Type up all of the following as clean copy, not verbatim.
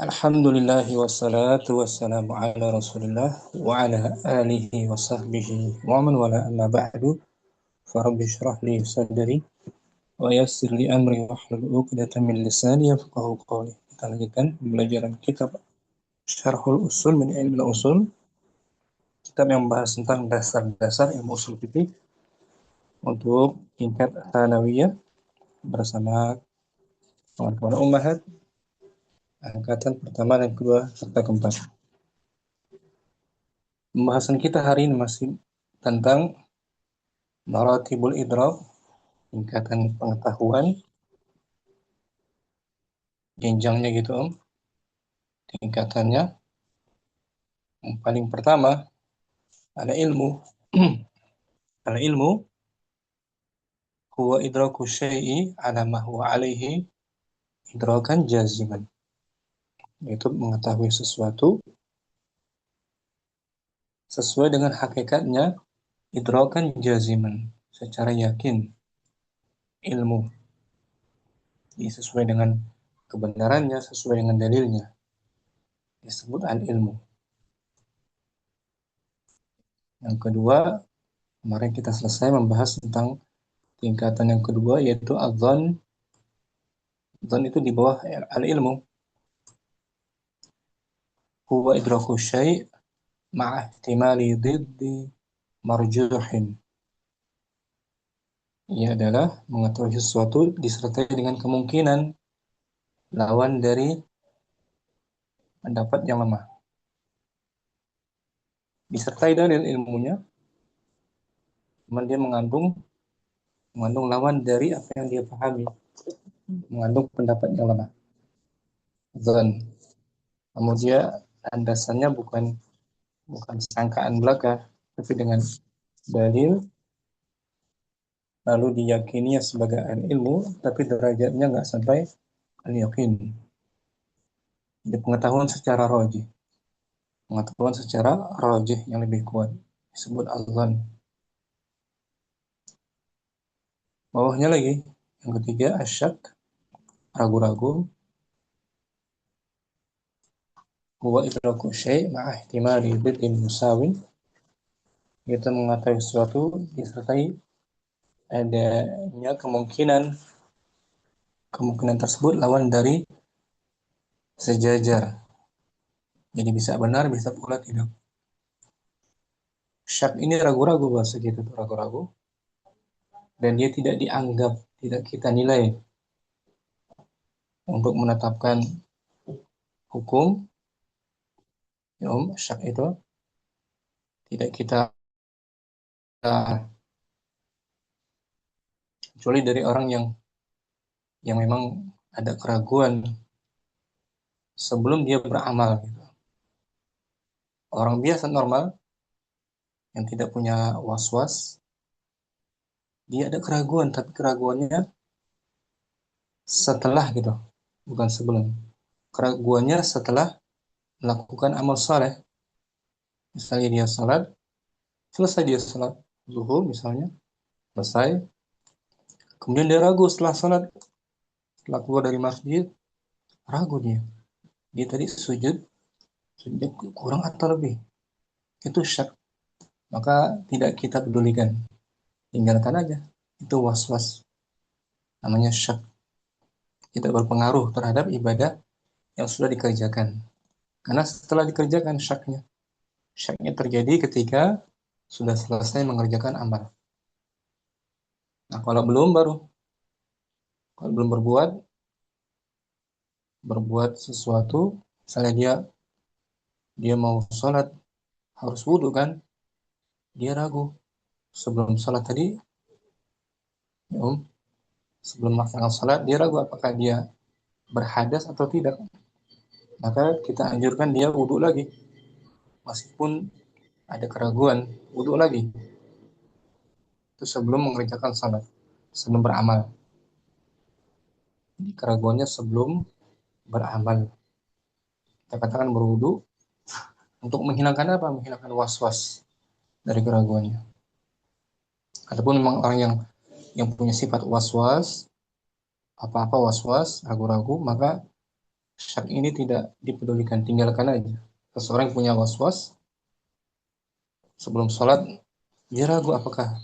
Alhamdulillahi wassalatu wassalamu ala rasulillah wa ala alihi wa sahbihi wa man wala amma ba'du farabbi syrah li sadri wa yassir li amri wa hlul 'uqdatam min lisani yafqahu qawli. Kita lanjutkan pembelajaran kitab Syarhul Usul min Ilmi Usul, kitab yang membahas tentang dasar-dasar ilmu usul fikih untuk tingkat tsanawiyah bersama kawan-kawan ummahat angkatan pertama dan kedua serta keempat. Pembahasan kita hari ini masih tentang maratibul idrak, tingkatan pengetahuan, jenjangnya gitu Om. Tingkatannya yang paling pertama ada ilmu. Ada ilmu huwa idraku syai'i ala ma huwa alaihi idrakan jaziman. Yaitu mengetahui sesuatu sesuai dengan hakikatnya idrakan jaziman, secara yakin. Ilmu ini sesuai dengan kebenarannya, sesuai dengan dalilnya, disebut al-ilmu. Yang kedua, kemarin kita selesai membahas tentang tingkatan yang kedua, yaitu adzan. Adzan itu di bawah al-ilmu. Huwa idraku syai' ma'a ihtimali diddi marjuhin. Ia adalah mengetahui sesuatu disertai dengan kemungkinan lawan dari pendapat yang lemah. Disertai dalil ilmunya, cuman dia mengandung lawan dari apa yang dia pahami, mengandung pendapat yang lemah. Adzan. Namun dia landasannya bukan sangkaan belaka, tapi dengan dalil, lalu diyakininya sebagai ilmu, tapi derajatnya nggak sampai al-yakin. Jadi pengetahuan secara rajih, yang lebih kuat disebut adzan. Bawahnya lagi, yang ketiga asyak, ragu-ragu. Huwa idraku syai' ma'a ihtimali diddin musawin. Kita mengetahui sesuatu disertai adanya kemungkinan tersebut lawan dari sejajar. Jadi bisa benar, bisa pula tidak. Syak ini ragu-ragu, bahasa kita itu ragu-ragu. Dan dia tidak dianggap, tidak kita nilai untuk menetapkan hukum. Syak itu tidak kita kecuali dari orang yang memang ada keraguan sebelum dia beramal gitu. Orang biasa normal yang tidak punya was-was, dia ada keraguan, tapi keraguannya setelah gitu, bukan sebelum. Keraguannya setelah melakukan amal saleh. Misalnya dia selesai dia salat zuhur misalnya, selesai, kemudian dia ragu setelah salat, setelah keluar dari masjid, ragu dia tadi sujud kurang atau lebih, itu syak. Maka tidak kita pedulikan, tinggalkan aja, itu was-was, namanya syak, tidak berpengaruh terhadap ibadah yang sudah dikerjakan. Karena setelah dikerjakan syaknya terjadi ketika sudah selesai mengerjakan amal. Nah, kalau belum berbuat sesuatu, misalnya dia mau sholat, harus wudhu kan, dia ragu sebelum sholat tadi, ya, sebelum melaksanakan sholat dia ragu apakah dia berhadas atau tidak. Maka kita anjurkan dia wudhu lagi, meskipun ada keraguan, wudhu lagi itu sebelum mengerjakan sholat, sebelum beramal. Jadi keraguannya sebelum beramal, kita katakan berwudhu untuk menghilangkan apa? Menghilangkan was-was dari keraguannya. Ataupun memang orang yang punya sifat was-was, apa-apa was-was, ragu-ragu, maka syak ini tidak dipedulikan, tinggalkan aja. Seseorang punya was-was sebelum sholat, dia ragu apakah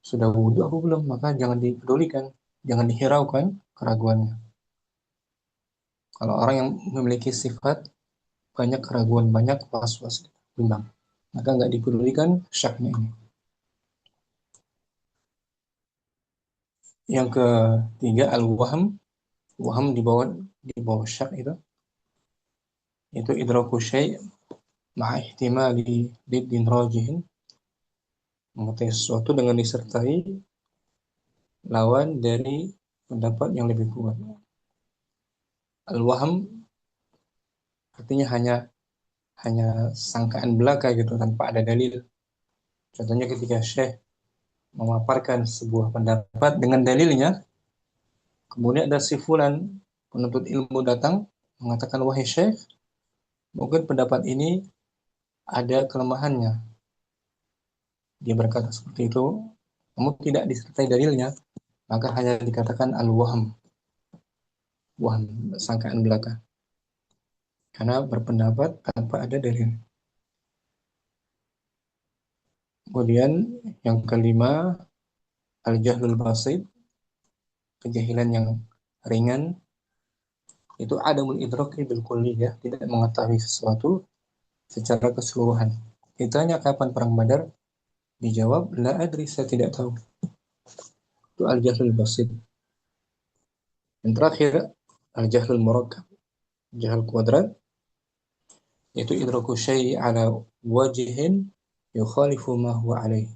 sudah wudhu atau belum, maka jangan dipedulikan, jangan dihiraukan keraguannya. Kalau orang yang memiliki sifat banyak keraguan, banyak was-was, bimbang, maka nggak dipedulikan syaknya ini. Yang ketiga al-waham, waham di bawah syak itu idraku syai' ma'a ihtimali diddin rajihin, mengetahui sesuatu dengan disertai lawan dari pendapat yang lebih kuat. Al-waham artinya hanya sangkaan belaka gitu tanpa ada dalil. Contohnya ketika Syekh memaparkan sebuah pendapat dengan dalilnya, kemudian ada si fulan penuntut ilmu datang mengatakan, wahai Syekh, mungkin pendapat ini ada kelemahannya. Dia berkata seperti itu, namun tidak disertai dalilnya, maka hanya dikatakan al-waham, waham, sangkaan belaka. Karena berpendapat tanpa ada dalil. Kemudian yang kelima, al-jahlul basit, kejahilan yang ringan, itu adamul idraki bil kulliyah, tidak mengetahui sesuatu secara keseluruhan. Ditanya kapan perang Badar, dijawab la adri, saya tidak tahu. Itu al-jahlul basit. Yang terakhir, al-jahlul murakkab, jahal kuadrat, yaitu idraku syai' ala wajihin yukhalifu ma huwa alaih,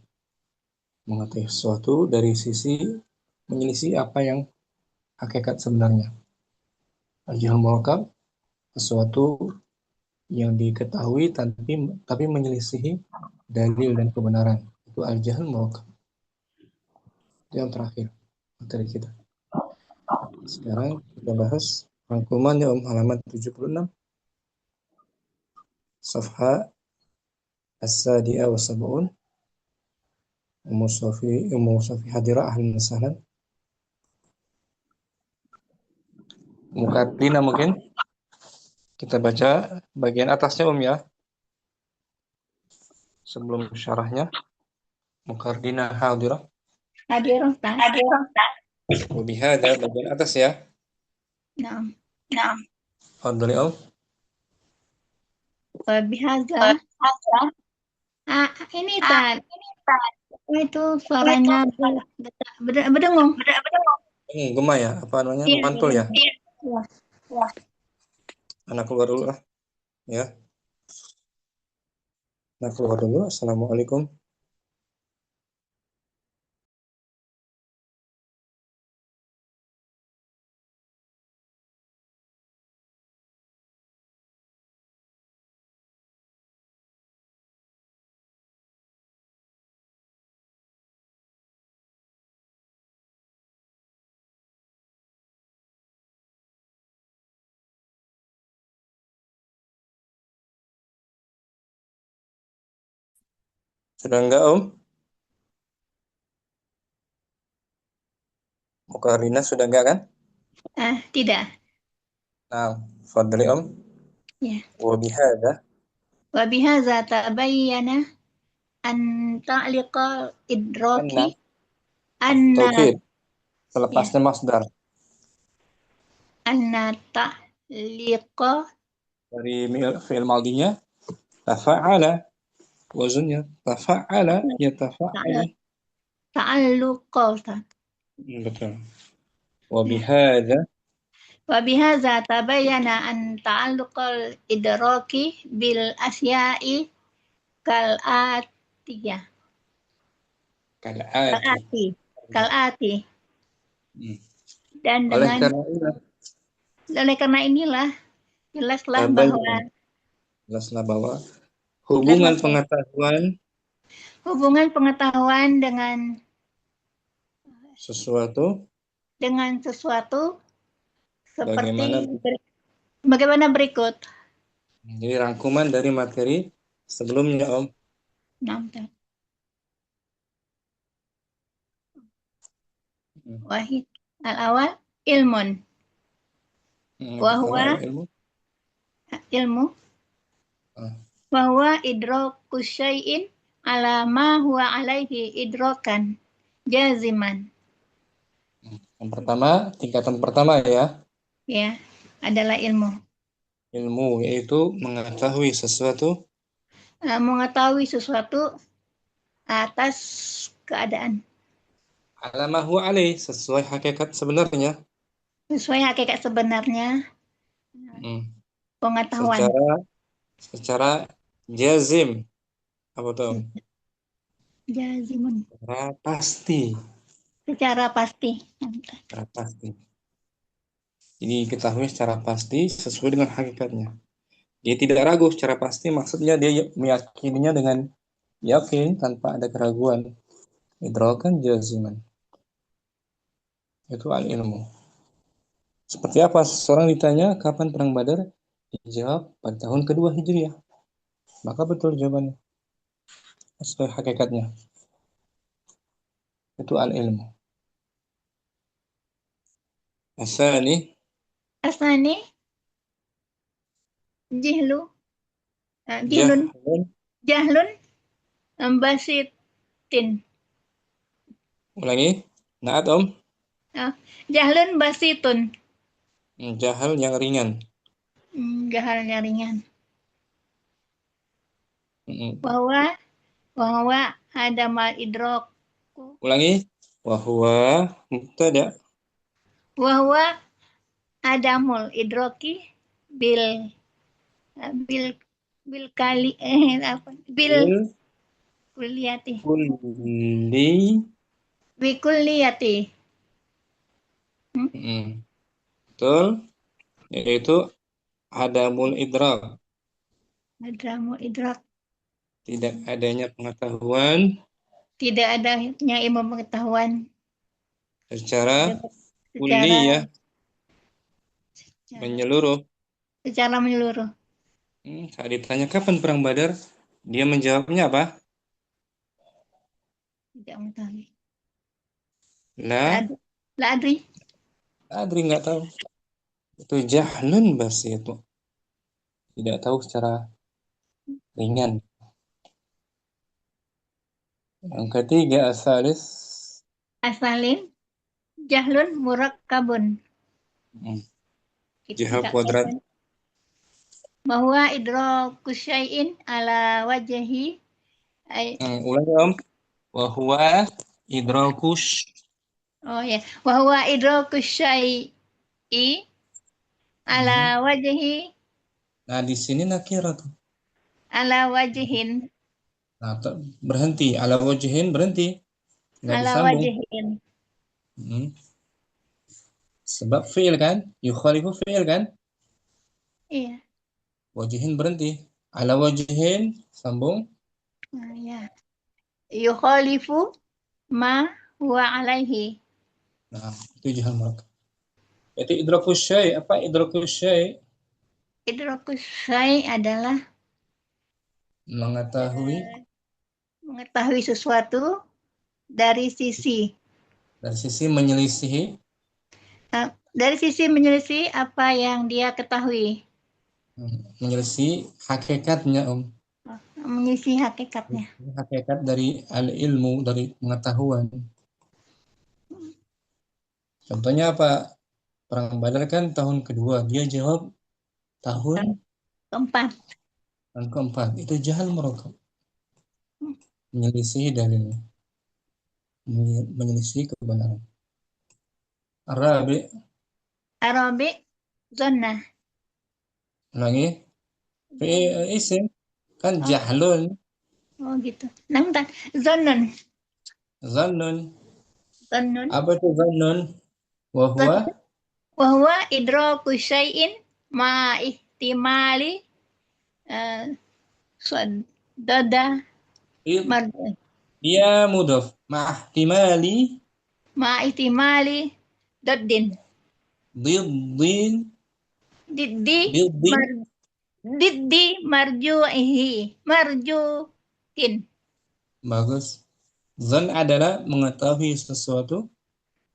mengetahui sesuatu dari sisi menyelisih apa yang hakikat sebenarnya. Al-jahl murakkab, sesuatu yang diketahui tapi menyelisihi dalil dan kebenaran. Itu al-jahl murakkab. Itu yang terakhir materi kita. Sekarang kita bahas rangkuman ya halaman 76, safha as-sadi'ah wa sab'un. Ummu Safi hadirah ahlan wa sahlan. Mukaddimah mungkin kita baca bagian atasnya ya, sebelum syarahnya. Mukaddimah hadirah. Hadirah, Ustaz. Wabihada bagian atas ya. Naam. Fadhali Om. Wabihadza. Ini Ustaz. Itu suaranya berdengung. Gema ya, apa namanya? Iya, Mantul ya. Iya. Anak keluar dulu lah ya. Anak keluar dulu. Assalamualaikum. Sudah enggak Om? Mukarrina sudah enggak kan? Tidak. Nah, fadhali Om. Ya. Wabihada. Wabihadza tabayyana an ta'liqa idraki anna Taukid. ya, Selepasnya masdar. anna ta'liqa Dari fi'il madinya tafa'ala, wazunnya tafa'ala, yatafa'alu. ta'alluqa, Ustaz. Betul. Wabihada. Wabihadza tabayyana an ta'alluqal idraki bil asya'i kal atiyah. Kal'ati. Kalati. Hmm. Dan oleh karena inilah jelaslah bahwa hubungan pengetahuan dengan sesuatu seperti bagaimana berikut. Jadi rangkuman dari materi sebelumnya Om. Wahid al-awal ilmun. Yang pertama Wahwa al-ilmu. ilmu. Ah, Wahwa idraku syai'in ala ma huwa alaihi idrakan jaziman. Yang pertama, tingkatan pertama ya, Ya, adalah ilmu. ilmu yaitu mengetahui sesuatu Mengetahui sesuatu atas keadaan. ala ma huwa alaih, sesuai hakikat sebenarnya. Sesuai hakikat sebenarnya Hmm. pengetahuan. Secara secara jazim, apa tuh? Jazimun. Secara pasti, Secara pasti. secara pasti. Jadi ketahui secara pasti sesuai dengan hakikatnya. Dia tidak ragu secara pasti, maksudnya dia meyakininya dengan yakin tanpa ada keraguan. Idrakan jaziman. Itu al-ilmu. Seperti apa? Seseorang ditanya kapan perang Badar? Dijawab pada tahun kedua Hijriah. Maka betul jawabannya. Sesuai hakikatnya. Itu al-ilmu. Asani, Asani jihlu. Jihlun. jahlun. Jahlun basitin. Ulangi. Naat om. Jahlun basitun. Jahal yang ringan. Jahalnya ringan. Mm. Bahwa bahwa ada mal idrok. Ulangi. Wahwa mubtada. Bahwa adamul idroki bil bil bil kali apa bil Il kuliati kulli. bikuliyati. Betul. Yaitu adamul idrak. Adamul idrak. Tidak adanya pengetahuan Tidak adanya ilmu pengetahuan secara kulli secara ya, secara, menyeluruh. secara menyeluruh. Saat ditanya kapan perang Badar, dia menjawabnya apa? Tidak mengetahui. La, La adri. adri nggak tahu. Itu jahlun basi itu. Tidak tahu secara ringan. Yang ketiga asalis. Asalin jahlun murakkabun. Hmm, Kita Jihad kuadrat. katakan bahwa idraku syai'in ala wajhi Ulangi om. Wahwa idrakush. oh ya, bahwa idraku syai'i ala Hmm. wajhi Nah di sini nakirah tuh. ala wajhin Nah, berhenti. Ala wajhin berhenti. Nggak ala disambung. wajhin. Hmm. Sebab fi'il kan? Yukhalifu fi'il kan? Iya. Wajihin berhenti. Ala wajihin sambung. Nah, ya. Yukhalifu ma huwa alaihi. Nah, itu jahan murakkab. Itu idrakus syai. Apa idrakus syai? Idraku syai' adalah Mengetahui mengetahui sesuatu dari sisi dari sisi menyelisihi. dari sisi menyelisih apa yang dia ketahui, Menyelisihi hakikatnya om. menyelisih hakikatnya. Hakikat dari al-ilmu, dari pengetahuan. Contohnya apa? Perang Badar kan tahun kedua. Dia jawab tahun Yang keempat, tahun keempat. Itu jahal murakkab. Menyelisihi dalilnya. Menyelisih kebenaran. Arabi. Arabi zona. Ulangi. Fi isim kan Oh, jahlun. oh gitu. Nah, bentar. Zonun. Zannun. Zonun. Apa itu zannun? Wahwa Wahwa idraku syai'in ma ihtimali uh, dada mar dia mudhaf mahtimali ma ihtimali daddin diddin diddi diddin. mar diddi marju'ihi marjuhin. Bagus. Zan adalah mengetahui sesuatu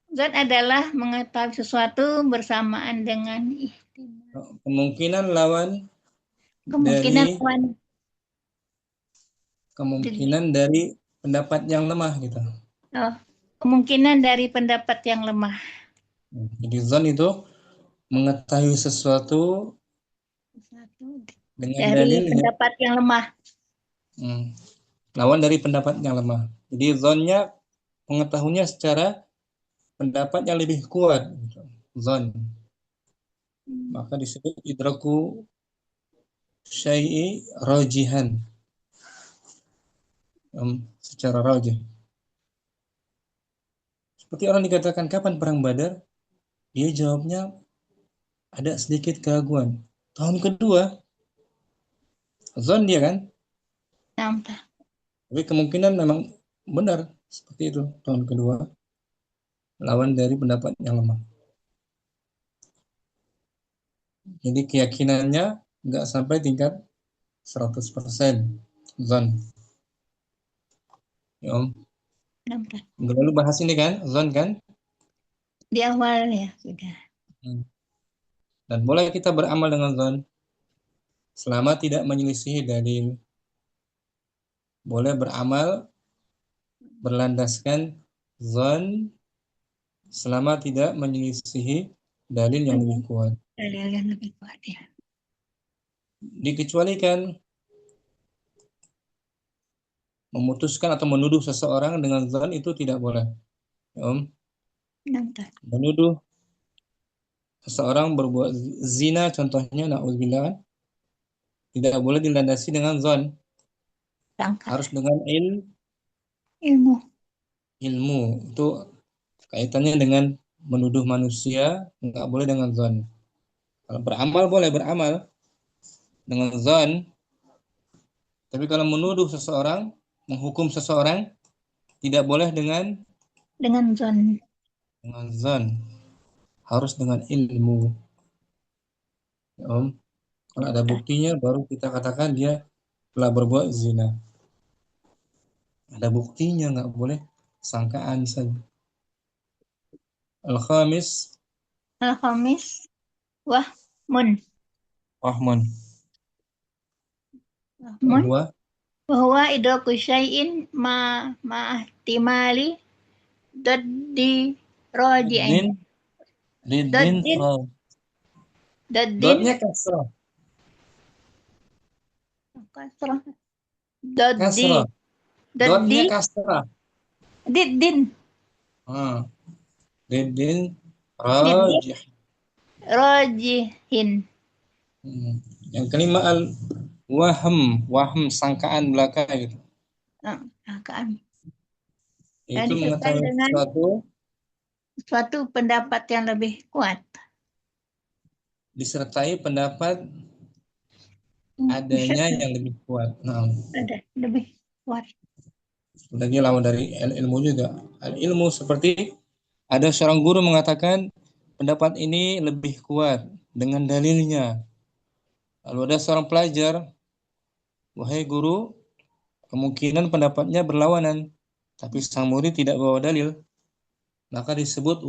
Zon adalah mengetahui sesuatu bersamaan dengan Kemungkinan lawan Kemungkinan dari lawan dari pendapat yang lemah gitu. oh, kemungkinan dari pendapat yang lemah. Jadi zon itu mengetahui sesuatu Satu dengan dari dalil yang pendapat yang lemah. lawan dari pendapat yang lemah. Jadi zonnya pengetahuannya secara pendapat yang lebih kuat. Gitu. Zon. Maka disebut idraku syai'i rajihan. Secara rajih. Seperti orang dikatakan kapan perang Badar, dia jawabnya ada sedikit keraguan. Tahun kedua, zon dia kan, Nah, tapi kemungkinan memang benar seperti itu tahun kedua, lawan dari pendapat yang lemah. Jadi keyakinannya nggak sampai tingkat 100% zon. Ya, Om. nah, Minggu lalu bahas ini kan, zon kan? di awal ya sudah. Dan boleh kita beramal dengan zon selama tidak menyelisihi dalil. Boleh beramal berlandaskan zon selama tidak menyelisihi dalil yang lebih kuat. Dalil yang lebih kuat ya. Dikecualikan memutuskan atau menuduh seseorang dengan zon itu tidak boleh. Ya, Om. Nah, Menuduh seseorang berbuat zina contohnya, na'udzubillah, tidak boleh dilandasi dengan zon. sangka Harus dengan ilmu. ilmu. Itu kaitannya dengan menuduh manusia, nggak boleh dengan zon. Kalau beramal boleh beramal dengan zon, tapi kalau menuduh seseorang, menghukum seseorang, tidak boleh Dengan zon. dengan zon. Harus dengan ilmu. Ya, Om. Kalau ada buktinya, baru kita katakan dia telah berbuat zina. Ada buktinya, nggak boleh sangkaan saja. Al-Khamis, Al-Khamis wahmun. Rahman, Wahmun bahwa bahwa idraku syai'in ma'ahtimali doddi roji'in. Riddin, Riddin, Doddin, doddin, dotnya kasrah, kasrah, doddi, kasrah, doddi, dotnya kasrah. diddin, Riddin, diddin, rajih. rojihin. Hmm. Yang kelima wahm sangkaan belaka gitu. Kan. Dan Itu disertai mengetahui dengan sesuatu suatu pendapat yang lebih kuat. disertai pendapat Bisa adanya yang lebih kuat. Nah, ada lebih kuat. sebenarnya lawan dari ilmu juga. Ilmu seperti ada seorang guru mengatakan pendapat ini lebih kuat dengan dalilnya. Lalu ada seorang pelajar, wahai guru, kemungkinan pendapatnya berlawanan, tapi sang murid tidak bawa dalil, maka disebut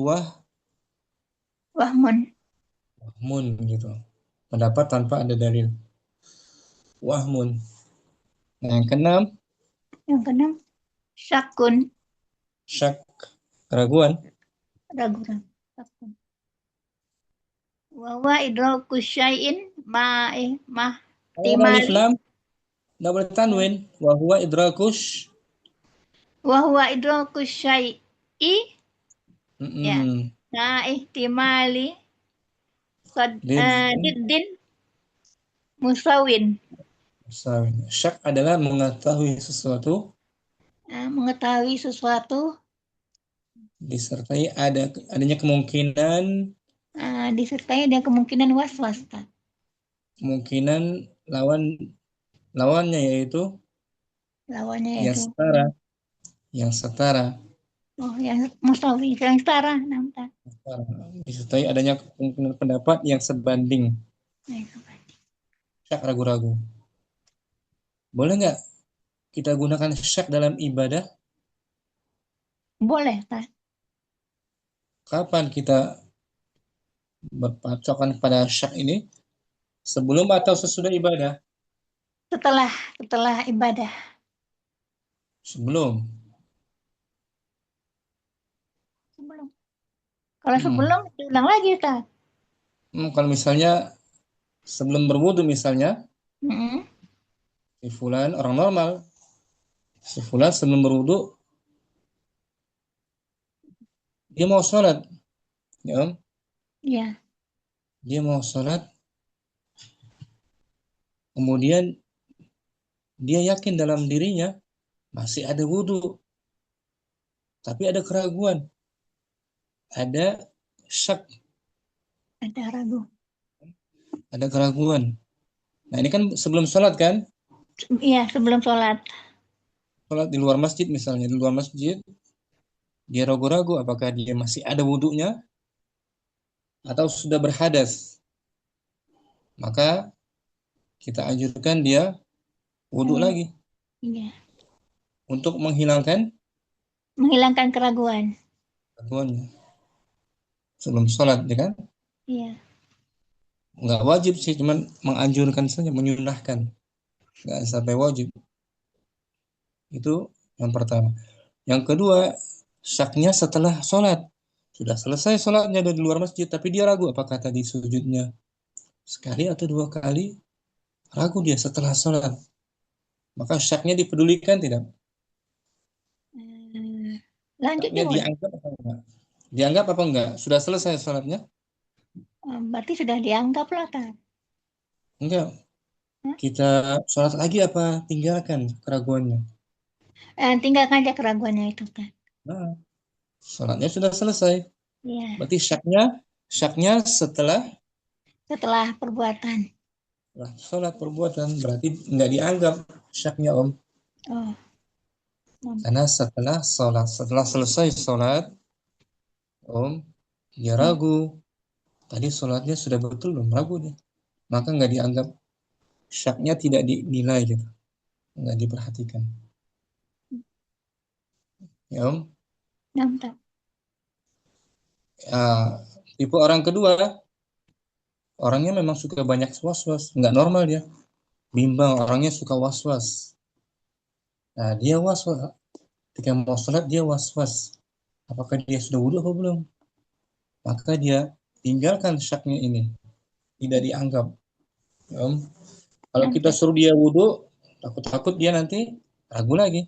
Wahmun. wahmun gitu. Pendapat tanpa ada dalil. Wahmun. Nah, yang keenam, Yang keenam, syakun. syak, keraguan. Ragu-ragu. Syakun. Wawa idraku syai'in Kalau ada alif timali. lam, tidak boleh tanwin. Wahwa idrakush. Wahuwa idraku syai'i ya. Mm-mm. Ihtimali Din, diddin musawin. syak adalah mengetahui sesuatu Mengetahui sesuatu disertai adanya kemungkinan disertai dengan kemungkinan was-was. kemungkinan lawan lawannya yaitu Lawannya yang itu setara yang setara yang musawi, yang setara. disertai adanya kemungkinan pendapat yang sebanding. Syak ragu-ragu. Boleh nggak kita gunakan syak dalam ibadah? Boleh kan? Kapan kita berpatokan pada syak ini? Sebelum atau sesudah ibadah? Setelah setelah ibadah. Sebelum. Sebelum. Kalau Hmm. sebelum diulang lagi, Ustaz. Kalau misalnya sebelum berwudu misalnya, Mm-mm. si fulan orang normal, si fulan sebelum berwudu dia mau sholat, ya Om. Iya, Dia mau sholat, kemudian dia yakin dalam dirinya masih ada wudu, tapi ada keraguan, ada syak, ada ragu. ada keraguan. Nah ini kan sebelum sholat kan, Iya, sebelum sholat. sholat di luar masjid misalnya, di luar masjid, dia ragu-ragu apakah dia masih ada wudunya atau sudah berhadas. Maka kita anjurkan dia wudhu Hmm, lagi iya, untuk menghilangkan menghilangkan keraguan. keraguannya sebelum sholat, ya kan? Iya. Nggak wajib sih, cuman menganjurkan saja, menyunahkan, nggak sampai wajib. Itu yang pertama. Yang kedua, syaknya setelah sholat. Sudah selesai sholatnya dari luar masjid, tapi dia ragu apakah tadi sujudnya sekali atau dua kali. Ragu dia setelah sholat. Maka syaknya dipedulikan tidak? Hmm, lanjut Syaknya gimana? dianggap apa enggak? Dianggap apa enggak? Sudah selesai sholatnya? Berarti sudah dianggap lah, kan? Enggak. Hah? Kita sholat lagi apa tinggalkan keraguannya? Tinggalkan aja keraguannya itu, kan? Nah, sholatnya sudah selesai. Iya, Berarti syaknya setelah perbuatan. setelah sholat perbuatan. Berarti nggak dianggap syaknya Om. Oh, Karena setelah sholat, setelah selesai sholat, Om, dia iya. ragu. Tadi sholatnya sudah betul belum? Ragu dia. Maka nggak dianggap. Syaknya tidak dinilai gitu. Nggak diperhatikan. Ya Om. Nampak. Ya, tipe orang kedua, orangnya memang suka banyak was-was. Nggak normal dia. Bimbang, orangnya suka was-was. Nah, dia was-was. Ketika mau sholat, dia was-was. Apakah dia sudah wudhu atau belum? Maka dia tinggalkan syaknya ini. Tidak dianggap. Ya, Om. Kalau kita Nampak. suruh dia wudhu, takut-takut dia nanti ragu lagi.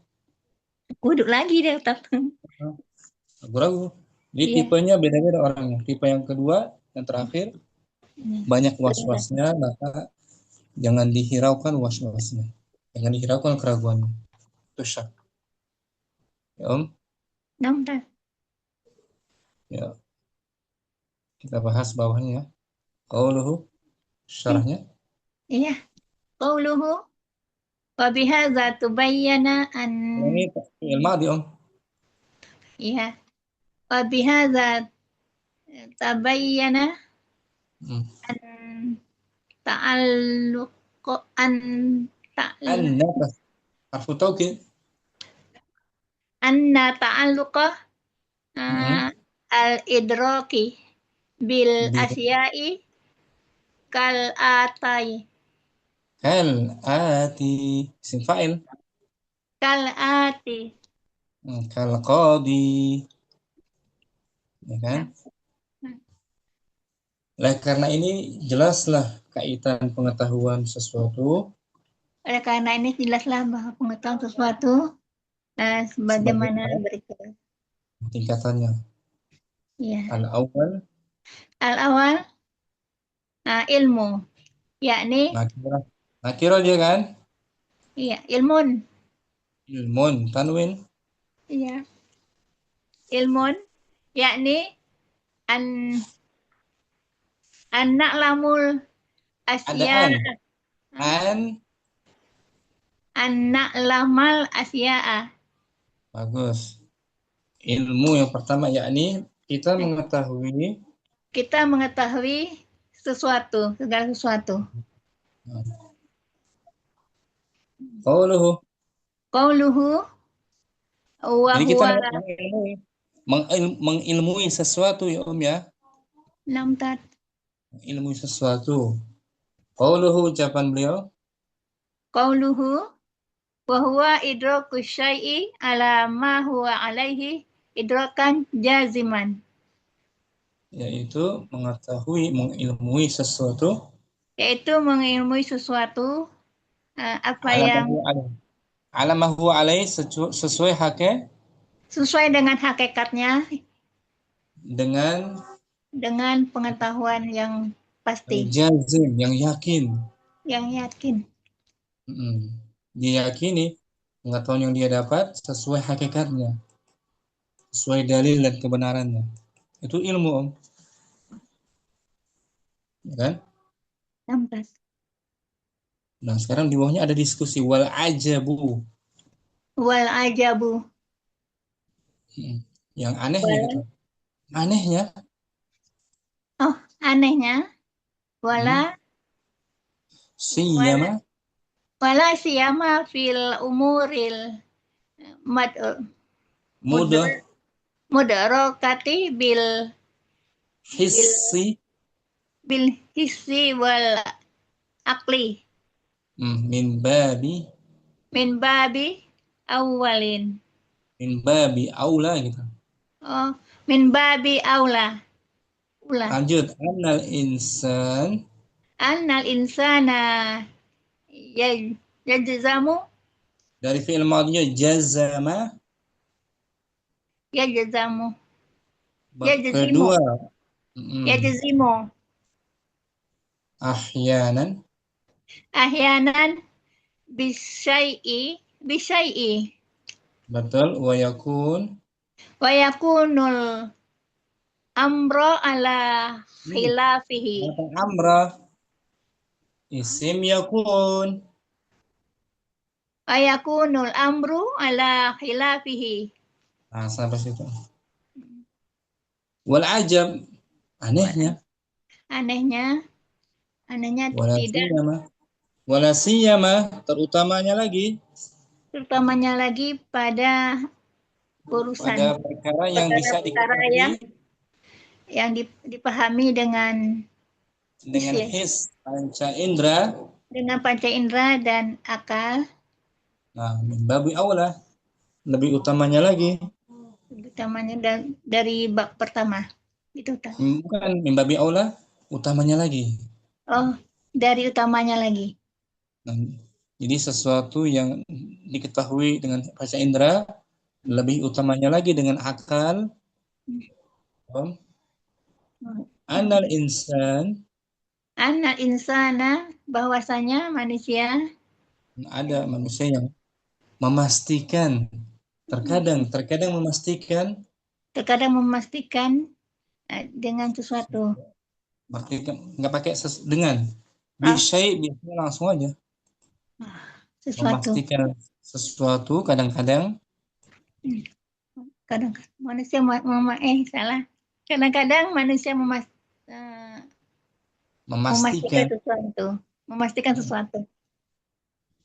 Wuduk lagi deh, Ustaz. Ragu-ragu. Jadi Iya. tipenya beda-beda orangnya. Tipe yang kedua, yang terakhir, Hmm. banyak Benar. was-wasnya, maka jangan dihiraukan was-wasnya. Jangan dihiraukan keraguannya. Itu syak. Ya, Om. Nampak. Ya, kita bahas bawahnya ya. Qauluhu, syarahnya. Iya. Qauluhu wa bihadza tubayyana an Ini fi'il madhi, Om. iya. Wa bihadza tabayyana Hmm. an ta'alluq an ta'al Anna harfu taukid. anna ta'alluqa Hmm. al-idraki bil Bil asya'i kal atai kal ati isim fa'il. kal ati. Kal qadi, ya Nah, kan? nah. Lah karena ini jelaslah kaitan pengetahuan sesuatu Oleh karena ini jelaslah bahwa pengetahuan sesuatu sebagaimana sebagaimana berikut. tingkatannya. Ya. Al awal Al-awal ilmu, yakni nakirah. Nakirah dia kan? iya ilmun, Ilmun tanwin iya ilmun, yakni an anak lamul ada asya, an anak lamal asya'a. bagus. Ilmu yang pertama yakni kita mengetahui Kita mengetahui sesuatu, segala sesuatu. qauluhu. Qauluhu wa Jadi kita huwa mengilmui, mengilmui sesuatu ya Om ya, lam tat ilmu sesuatu. Qauluhu ucapan beliau. Qauluhu wa huwa idraku syai'i ala ma huwa alaihi idrakan jaziman. Yaitu mengetahui, mengilmui sesuatu. Yaitu mengilmui sesuatu apa yang Alamahu alaih. Alamahu alaih sesuai haknya. sesuai dengan hakikatnya Dengan dengan pengetahuan yang pasti, jazim, yang yakin. yang yakin. Dia yakini pengetahuan yang dia dapat sesuai hakikatnya, sesuai dalil dan kebenarannya. Itu ilmu, Om. Ya kan? 16. Nah, sekarang di bawahnya ada diskusi wal ajabu. Wal ajabu. Yang anehnya Wal, gitu. Anehnya, oh, anehnya wala hmm, wala siyama wala siyama fil umuril mad mudar mudah mudarakati bil hissi, bil hissi wal akli min babi min babi awalin. aula gitu. Oh, min babi aula. Ulah. Lanjut, annal insan Annal insana ya yajzamu dari fi'il madhinya jazama, yajzamu yajzimu kedua, mm, yajzimu ahyanan, ahyanan bisyai'i betul, wa yakun, wa yakunul amro ala khilafihi kata amra, isim yakun. wa yakunul amru ala khilafihi. Nah, sampai situ. Wal ajab, anehnya, Anehnya anehnya wala tidak, siyama, wala siyama, terutamanya lagi terutamanya lagi pada urusan pada perkara yang bisa perkara-perkara diketahui yang dipahami dengan dengan isi, his panca indera. dengan panca indera dan akal. Nah, min babi aula, lebih utamanya lagi, Utamanya dari bab pertama. Itu kan. bukan min babi aula, utamanya lagi. Oh, dari utamanya lagi. Nah, jadi sesuatu yang diketahui dengan panca indera lebih utamanya lagi dengan akal. Anal insan, Anak insana bahwasanya manusia ada manusia yang memastikan, terkadang memastikan, terkadang memastikan dengan sesuatu. berarti nggak pakai dengan Ah, bisyai, biasanya langsung aja sesuatu. memastikan sesuatu, kadang-kadang Kadang manusia salah. Kadang-kadang manusia eh, memastikan memastikan sesuatu. Memastikan sesuatu.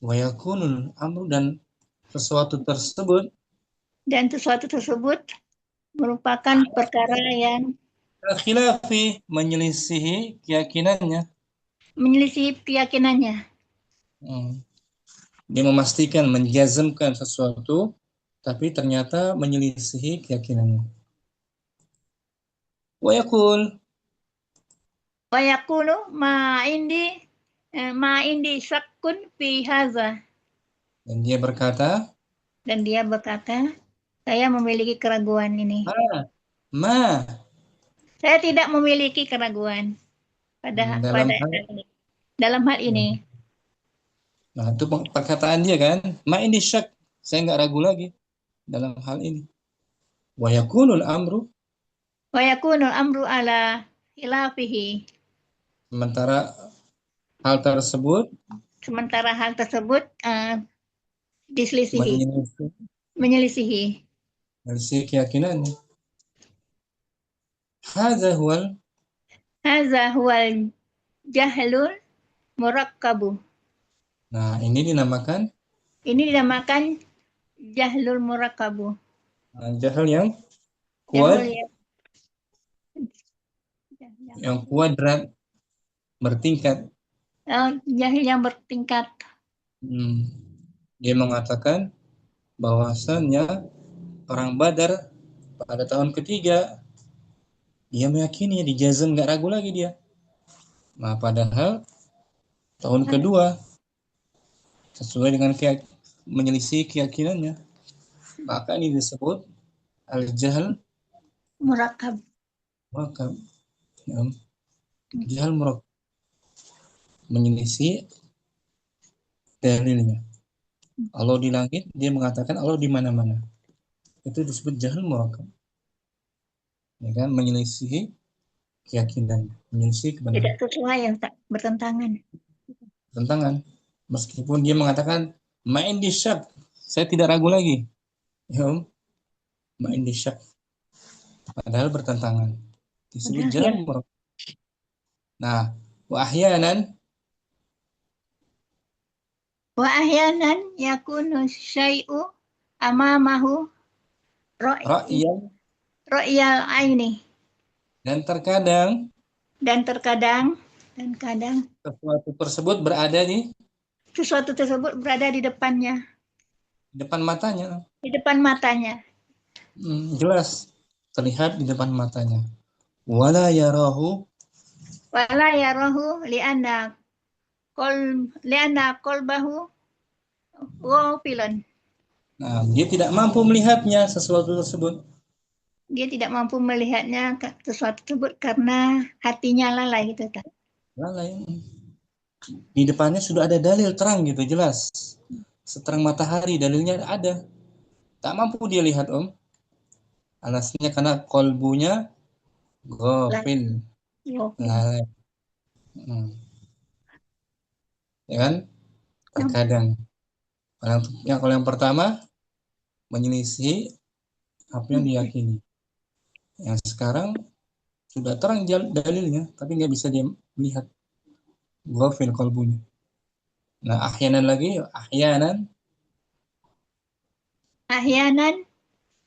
wayakunul amru, dan sesuatu tersebut Dan sesuatu tersebut merupakan perkara yang khilafi, menyelisihi keyakinannya. menyelisih keyakinannya. Hmm. Dia memastikan, menjazmkan sesuatu, tapi ternyata menyelisihi keyakinannya. Wayakul, Wa yakunu ma indi syakkun fi haza. dan dia berkata, Dan dia berkata, saya memiliki keraguan ini. ma, Saya tidak memiliki keraguan dalam pada hal, hal ini. Dalam hal ini. nah itu perkataan dia kan, ma ini syak, saya nggak ragu lagi dalam hal ini. Wayakunul amru, Wa yakunu amru ala khilafihi. sementara hal tersebut Sementara hal tersebut diselisihi, menyelisihi menyelisihi. keyakinannya. Hadza huwal, Haza huwal jahlul murakkabu. nah ini dinamakan Ini dinamakan jahlul murakkabu. jahal yang Jahul kuad, ya. yang kuadrat, bertingkat. Jahil yang bertingkat. Dia mengatakan bahwasannya perang Badar pada tahun ketiga, dia meyakini, dijazm, nggak ragu lagi dia. Nah, padahal tahun kedua sesuai dengan menyelisih keyakinannya, maka ini disebut al-jahl Murakab. murakab. Ya. Jahl murakab, menyelisih dalilnya. Allah di langit, dia mengatakan Allah di mana-mana. Itu disebut jahl murakab. Ya kan, menyelisih keyakinan, menyelisih kebenaran. Tidak sesuai, yang tak bertentangan. Tentangan. Meskipun dia mengatakan main di syak, saya tidak ragu lagi. Ya, main di syak. Padahal bertentangan. Disebut Ya. jalan murakab. Nah, wa ahyanan Wa ahyanan yakunu syai'u amamahu ra'yan, ro'yal aini. dan terkadang Dan kadang sesuatu tersebut berada di sesuatu tersebut berada di depannya, depan matanya. di depan matanya. Jelas terlihat di depan matanya. Wala yarahu, Wala yarahu li'anna qalbahu ghafilun. nah, dia tidak mampu melihatnya sesuatu tersebut. Dia tidak mampu melihatnya sesuatu tersebut karena hatinya lalai gitu kan. Lalai. Di depannya sudah ada dalil terang gitu, jelas. Seterang matahari, dalilnya ada. Tak mampu dia lihat, Om. Alasnya karena kolbunya ghafil. Lalai. Ya kan? Terkadang. Kalau yang pertama, menyelisih apa yang diyakini. Yang sekarang sudah terang dalilnya, tapi nggak bisa dia melihat. Ghafil kolbunya. Nah, ahyanan Ahyanan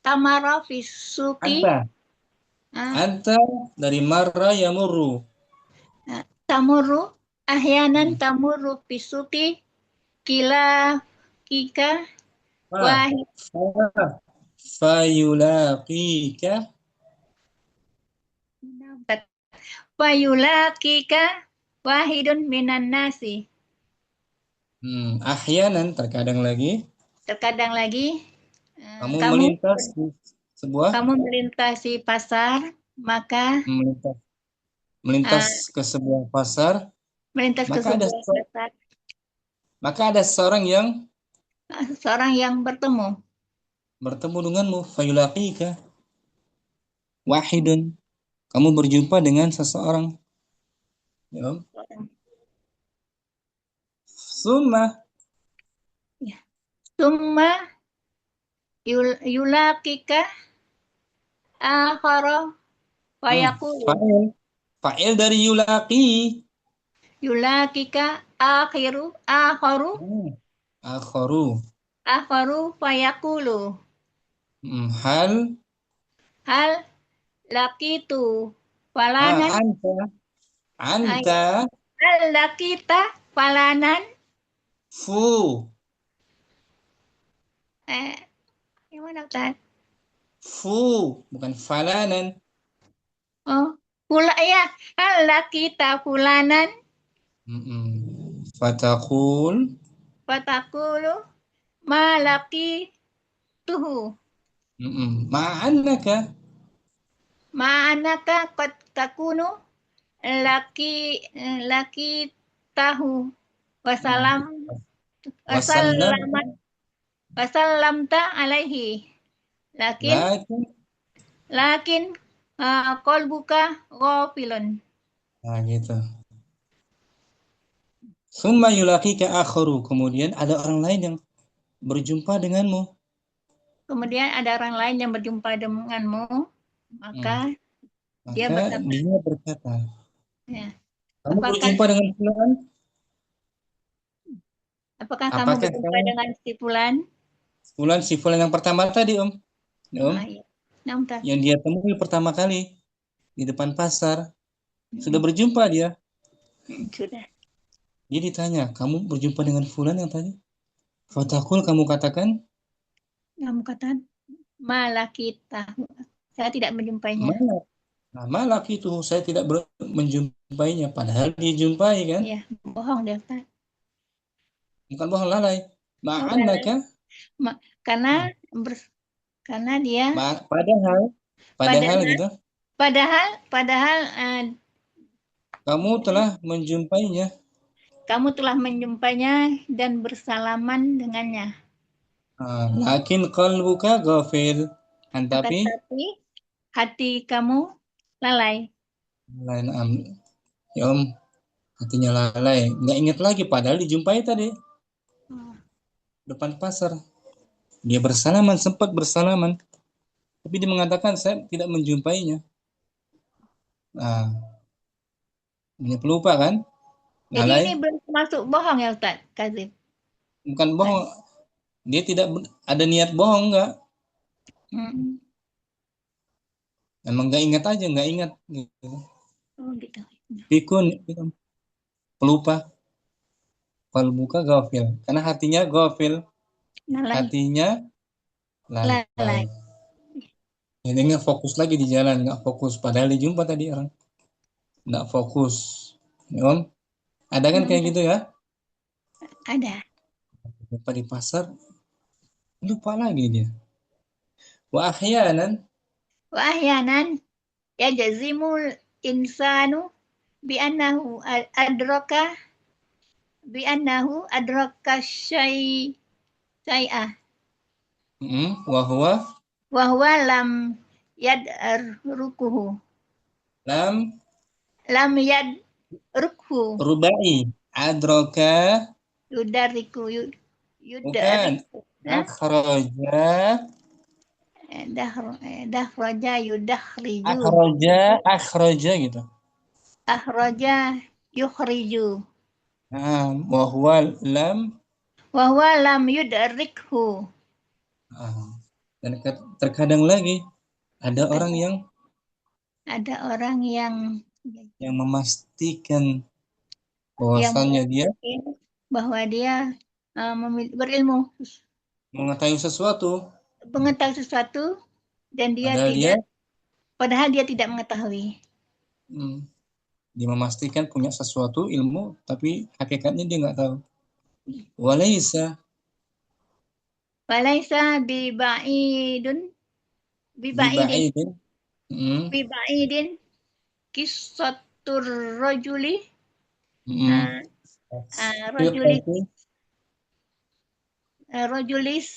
tamara fisuki. anta. Anta dari marra yamurru. Tamurru ahyanan tamurru fisuki kila kika wahid. Fayulaqika. Fayulaqika wahidun minan nasi. Ahyanan terkadang lagi. Terkadang lagi Kamu melintas di sebuah. Kamu melintasi pasar, maka melintas ke sebuah pasar. Melintas ke sebuah pasar. Maka ada seorang yang bertemu denganmu. Fayulaqika wahidun. Kamu berjumpa dengan seseorang. Ya. Summa yulaqika akhara fayaqulu. Fa'il dari yulaqi. Yulaqika akharu fayaqulu. Hal laqitu falanan. Anta. Hal laqita falanan. Gimana Ustaz? Bukan falanan. Ya. Hal laqita fulanan. Fatakulu ma laqituhu. Ma'anaka qad takunu laki tahu wasallamta alaihi lakin qalbuka ghafilun. Nah, gitu. Summa yulaqika akharu, kemudian ada orang lain yang berjumpa denganmu. Maka dia berkata, ya. Kamu berjumpa dengan fulan? Apakah kamu berjumpa dengan si fulan? Si fulan yang pertama tadi, Om. Iya. Yang dia temui pertama kali di depan pasar. Sudah berjumpa dia? Sudah. Dia ditanya, kamu berjumpa dengan fulan yang tadi? Fatakul, kamu katakan, Kamu katakan malah kita. Saya tidak menjumpainya. mana? Nah, malah itu saya tidak menjumpainya. Padahal dijumpai kan? Iya, bohong dia Ustaz. Bukan bohong lalai. Oh, lalai. Ma'annaka. Karena karena dia Padahal, padahal padahal gitu. padahal Kamu telah menjumpainya. kamu telah menjumpainya dan bersalaman dengannya. Lakin qalbuka ghafil. Akan Tapi tetapi hati kamu lalai. lain ya Om, hatinya lalai. Nggak ingat lagi padahal dijumpai tadi depan pasar. Dia bersalaman, sempat bersalaman. Tapi dia mengatakan saya tidak menjumpainya. Nah, ini pelupa kan? Jadi ini Lalai. belum termasuk bohong ya Ustaz Kazim. Bukan bohong. Dia tidak ada niat bohong, enggak. Hmm. Emang nggak ingat aja, nggak ingat. Gitu. Oh gitu. Pikun, gitu. Pelupa. Qalbuka ghafil. Karena hatinya ghafil. Lalai. Hatinya lalai. Lalai. Ini nggak fokus lagi di jalan, nggak fokus. Padahal dijumpa tadi orang. Nggak fokus. Ya, Om, ada kan kayak gitu ya? Ada. Jumpa di pasar, lupa lagi dia. Wa ahyanan. Wa ahyanan yajzimul insanu adraka bi annahu adraka syai'ah Wa huwa wa huwa lam yadrukuhu lam lam yadrukhu rubai. Adraka. yudariku Bukan. yudariku nah Akhraja. dahraja yudakhriju Akhraja gitu. akhraja yukhriju Wa huwa lam. wa huwa lam yudarikhu. Dan terkadang lagi ada orang yang memastikan yang bahwasannya dia bahwa dia berilmu, mengetahui sesuatu, mengetahui sesuatu dan padahal dia tidak mengetahui. Dia memastikan punya sesuatu ilmu, tapi hakikatnya dia nggak tahu. Walaisa bibaidun bibaidin. bibaidin kissatur rajuli rajulis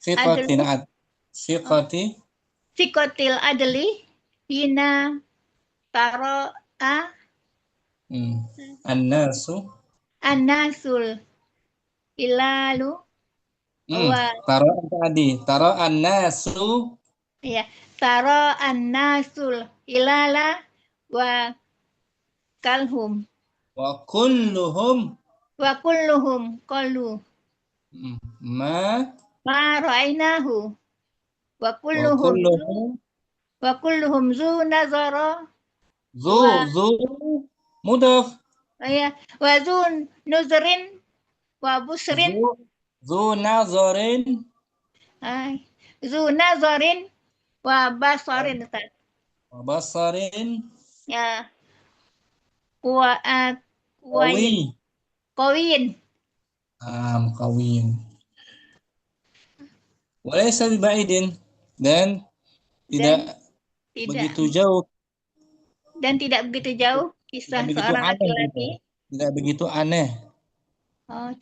Siqatin adli siqati sikotil adli hina taro'a annasul ilalu taro annasu ya taro annasul ilala wa kalhum wa kulluhum qalu ma ra'ainahu wa kulluhum zu nazara zu mudaf ya wa zu nuzrin wa busrin zu nazarin wa basarin ya kawin walaysa bibaidin dan tidak begitu jauh dan tidak begitu jauh kisah seorang laki-laki tidak begitu aneh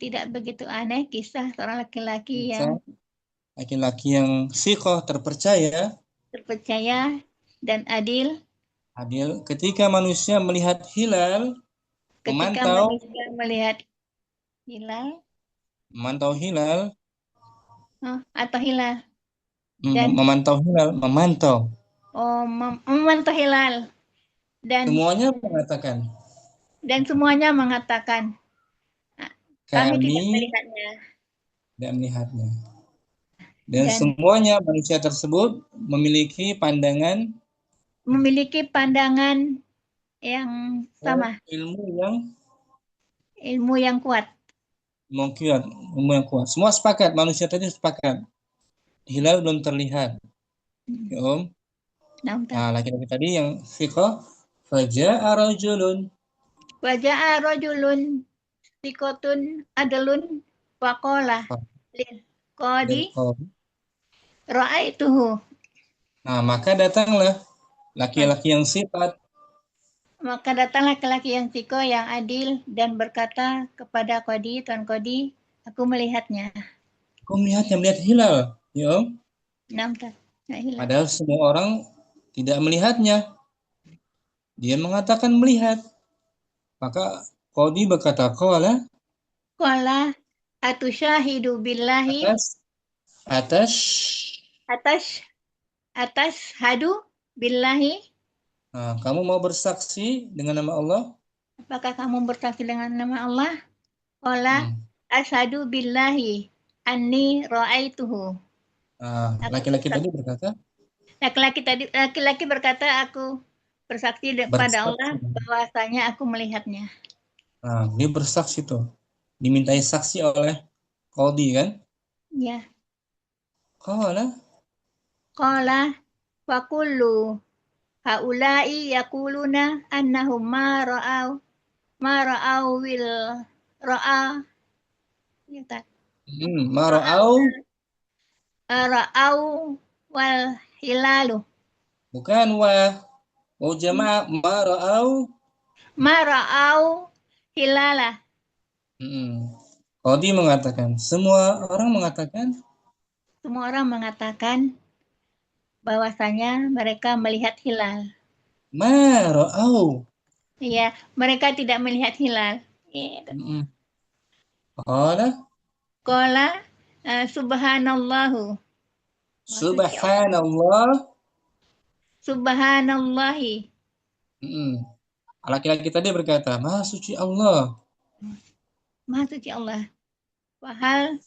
tidak begitu aneh kisah seorang laki-laki yang siqah terpercaya dan adil ketika manusia melihat hilal memantau hilal atau hilal memantau hilal dan semuanya mengatakan kami tidak melihatnya dan semuanya manusia tersebut memiliki pandangan yang sama ilmu yang ilmu yang kuat. Mungkin ilmu yang kuat. Semua sepakat, manusia tadi sepakat. Hilal belum terlihat. Ya, Om. Nah, Ustaz. Nah, laki-laki tadi yang fiqh, faja'a rajulun. Waja'a rajulun sikotun adalun waqala lil qadi Lil-qawm. ra'aituhu. Nah, maka datanglah laki-laki yang sifat. Maka datang laki-laki yang tiko yang adil dan berkata kepada Qadi, Tuan Qadi, aku melihatnya. Kau melihatnya, melihat hilal. Ya, Om. Nah, Ustaz. Nah, hilang. Padahal semua orang tidak melihatnya. Dia mengatakan melihat. Maka Qadi berkata, qala Qala atusyahidu billahi atas atas. atas atas hadu billahi. Nah, kamu mau bersaksi dengan nama Allah? Apakah kamu bersaksi dengan nama Allah? Qala Hmm. asyhadu billahi anni ra'aituhu. Nah, Aku laki-laki tadi bersaksi. berkata Laki-laki berkata aku bersaksi pada Allah bersaksi. bahwasanya aku melihatnya. Nah, dia bersaksi tuh. Dimintai saksi oleh Qadi kan? Ya. Qala. Qala wa kullu haula'i yaquluna annahum ma ra'au wil ra'a ya tak ra'au Mara'au. ra'au wal hilalu Bukan wa. Oh jamaah mara'au. ma ra'au hilala. Qadi mengatakan, semua orang mengatakan Semua orang mengatakan bahwasanya mereka melihat hilal. mara'au. Iya, mereka tidak melihat hilal. Ya. Mm-mm. Qala Qala subhanallahu. Maha suci Allah. subhanallah. Subhanallahi. Mm-mm. Laki-laki tadi berkata, Maha suci Allah. Maha suci Allah. Wahal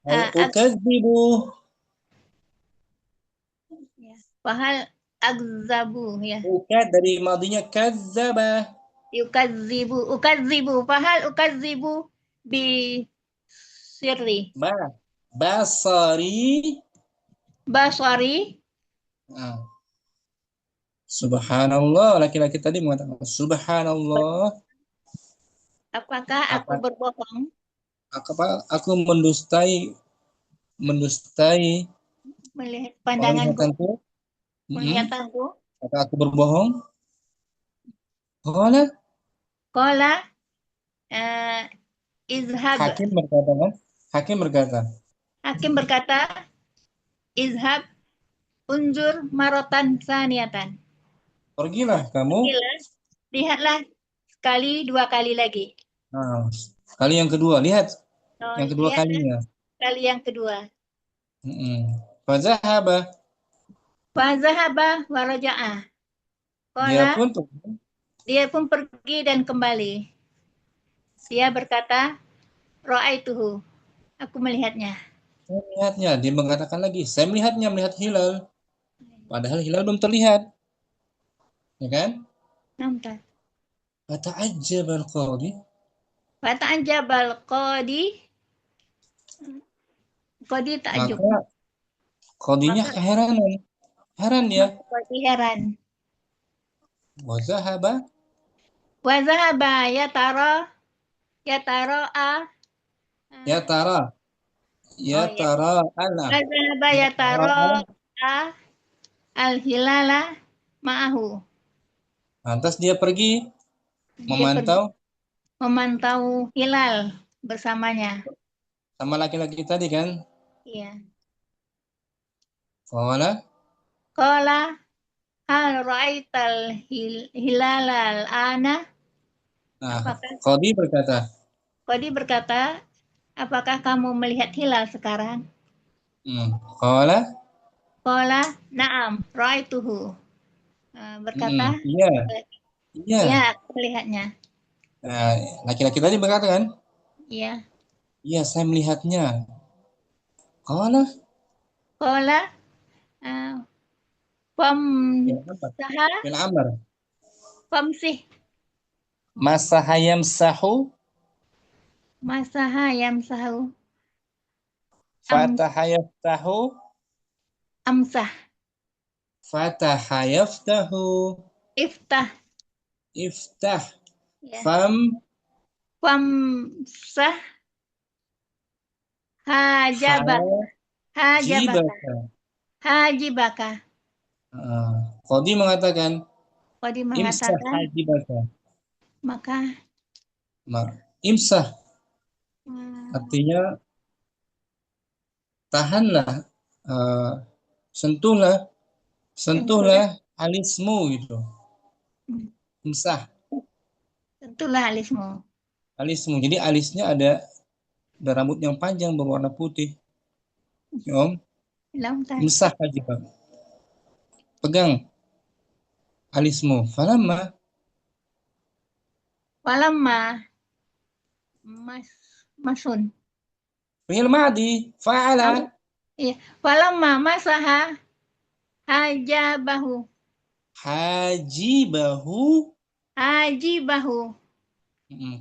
Al ag, ukadzibu. ya. Wahal agzabu ya. Ukad dari madinya kadzaba. Yukadzibu, ukadzibu. Wahal ukadzibu bi sirri. Ba. Basari. Basari. Nah, subhanallah. Laki-laki tadi mengatakan, Subhanallah. Apakah aku Apa, berbohong aku mendustai, mendustai melihat pandanganku, penglihatanku? Mm-mm. penglihatanku? Apakah aku berbohong? Qala. Qala uh, izhab. Hakim berkata kan? Hakim berkata, Hakim berkata, izhab unzur marotan saniatan. pergilah kamu. Pergilah, lihatlah sekali, dua kali lagi. Nah, kali yang kedua, lihat Oh, yang kedua lihatlah kalinya. kali yang kedua. Fazahaba. Fazahaba waraja'ah. Dia Kola, pun dia pun pergi dan kembali. Dia berkata, Ra'aituhu. Aku melihatnya. saya melihatnya. Dia mengatakan lagi, saya melihatnya, melihat hilal. Padahal hilal belum terlihat, ya kan? Nampak. Fata'ajjab al-qadi. Fata'an jabal qadi. Qadi takjub. Maka qadinya Maka, keheranan. Heran dia. maka qadi heran. Wazahaba. Wazahaba ya taro a. Ya tara. Ya Oh ya. tara ala. Wazahaba Ya ya tara taro ala. a al hilala ma'ahu. Lantas dia pergi Dia pergi memantau memantau hilal bersamanya. sama laki-laki tadi kan. Iya. Qala. Qala hal ra'aital hilala al-ana? Nah, Apakah qadi berkata, Qadi berkata, apakah kamu melihat hilal sekarang? Qala. Qala na'am ra'aituhu. Berkata, Iya, iya. ya aku melihatnya. Nah, laki-laki tadi berkata kan, Iya. iya saya melihatnya. Qala. Qala uh, Fil amr. famsaha Fil amr. famsih Masahayam sahu. Masaha yamsahu. Am, Fataha yaftahu. amsah. Fataha yaftahu. Iftah. Iftah. Ya. Fam. Famsah hajabak. Hajabaka. Hajibaka. Hajibaka. Qadi mengatakan Kodi imsah mengatakan, hajibaka. maka Imsah hmm, artinya tahanlah, eh, sentuhlah, tentulah, alismu gitu. Imsah tentulah alismu. alismu. Jadi alisnya ada rambut yang panjang berwarna putih. Ya, Om. Bilang tadi. Imsah hajibaka. Pegang alismu. Falamma Walamma mas masun. fi'il madi fa'ala Apa? Iya. Walamma masaha hajabahu. hajibahu. Hajibahu.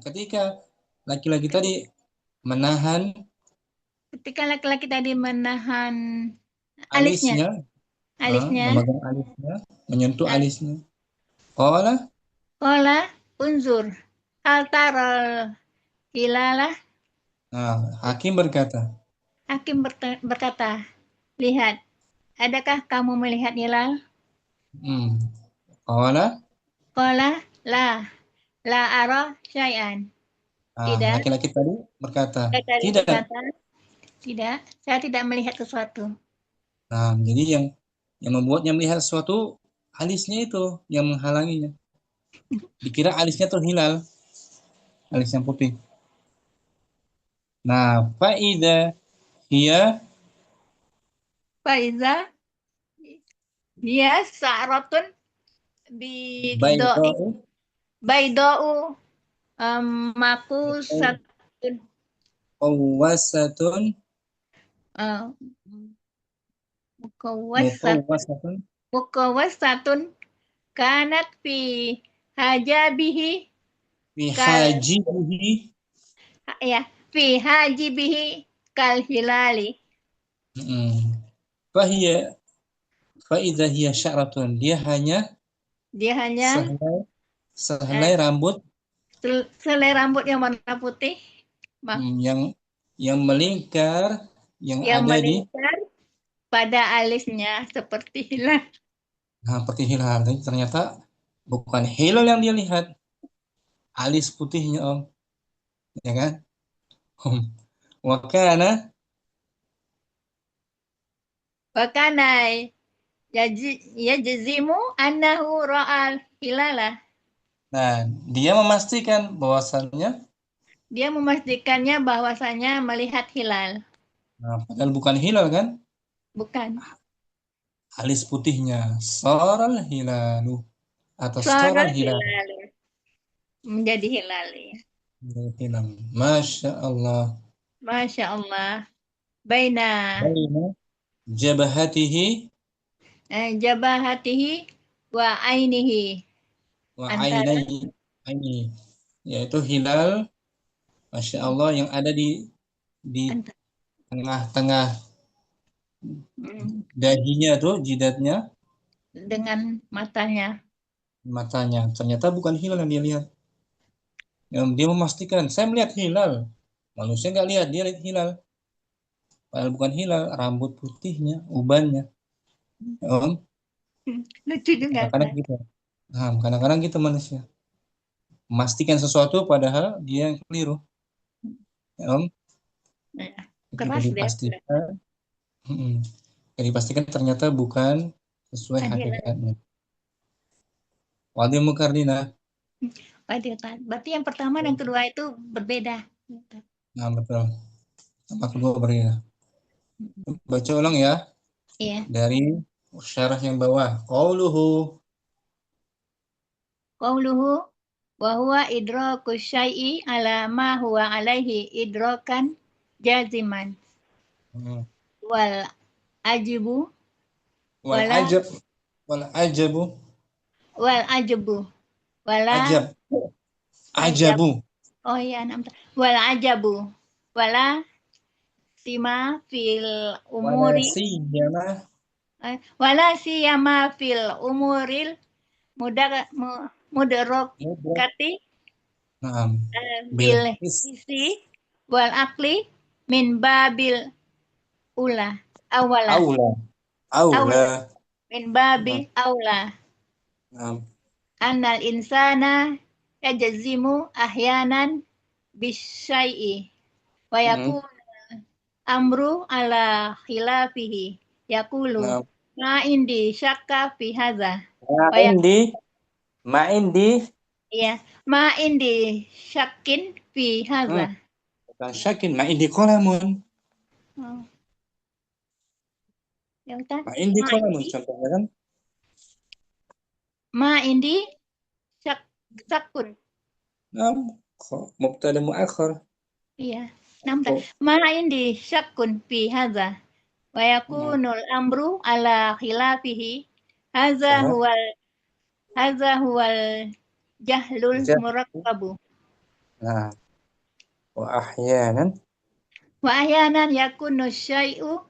Ketika laki-laki tadi menahan Ketika laki-laki tadi menahan alisnya, alisnya, alisnya, memegang alisnya, menyentuh al- alisnya. Qala, Qala unzur hal taral hilalah. hakim berkata, Hakim berkata, lihat, adakah kamu melihat hilal? hmm, qala, Qala la, la ara syai'an. Tidak, laki-laki tadi berkata, saya tadi tidak. berkata, tidak, saya tidak melihat sesuatu. Jadi yang membuatnya melihat sesuatu alisnya itu yang menghalanginya. Dikira alisnya tuh hilal, alis yang putih. Nah, faida hiya Faiza, dia sa'ratun bidoi, bayda'u baidau, maku satun, qawwasatun uh, mukawasatun, muqawwasatun mukawasatun, kanat fi hajabihi, fi kal, hajibihi. ya, fi hajibihi kal hilali. Fahiya faida hiya sya'ratun. Dia hanya Dia hanya sehelai eh, sehelai rambut, selai rambut yang warna putih, yang melingkar yang yang ada di melingkar pada alisnya seperti hilal. seperti hilal. Tapi ternyata bukan hilal yang dia lihat, alis putihnya Om, ya kan? Wakana. Wakanai yajzimu annahu ra'al hilalah. Nah, dia memastikan bahwasannya, Dia memastikannya bahwasanya melihat hilal. padahal bukan hilal kan? Bukan. Alis putihnya. Soral hilalu atau soral Soral hilal. hilal. Menjadi hilal ya. Hilal. Masya Allah. Masya Allah. Baina Baina jabahatihi jabahatihi wa ainihi. wa Antara aini, yaitu hilal, Masya Allah, yang ada di antara tengah-tengah mm, dahinya tuh, jidatnya, dengan matanya. matanya. Ternyata bukan hilal yang dia lihat. Yang dia memastikan, saya melihat hilal. Manusia nggak lihat, dia lihat hilal. Padahal bukan hilal, rambut putihnya, ubannya. Ya, Om. Lucu juga Kadang-kadang kan? gitu. Kadang-kadang gitu manusia. Memastikan sesuatu padahal dia yang keliru. Ya, Om. Ya, Ketika keras deh. dipastikan, mm, ketika dipastikan ternyata bukan sesuai Kan hilal. hakikatnya. Wadi Mukardina. Berarti yang pertama dan kedua itu berbeda. Nah, betul. Sama kedua berbeda. Baca ulang ya Iya. dari syarah yang bawah. Qauluhu. Qauluhu wa huwa idraku syai'i ala ma huwa alaihi idrakan jaziman Hmm. wal ajibu Wal wala ajab. Wal ajabu. wal ajabu wala Ajab. ajab Ajabu. Oh iya, wal ajabu. Wala sima fil Wala umuri. siyama. Wala siyama fil umuril Mudrak. mudarokati Naam. Bil bil his. hisi wal akli min babil ula awala Aula. aula Aula. min babi Naam. aula Naam. annal insana yajzimu ahyanan bisyai'i wa Mm-mm. yakun amru ala khilafihi yakulu Naam. ma indi syakka fi hadza Ma wa yak indi. Ma indi. ya ma indi syakkin fi hadza. Hmm. Bukan syakin. Ma indi qalamun. Oh, ya udah. Ma indi Ma qalamun. indi Contohnya kan. ma indi syak sakkun. Naam. Mubtada muakhar. Iya. Nampak. Oh. Ma indi syakkun fi hadza wa Mm-mm. yakunul amru ala khilafihi hadza Sahah. huwal hadza huwal jahlul Ja. murakkabu Nah. Wa ahyanan. wa ahyanan yakunu syai'u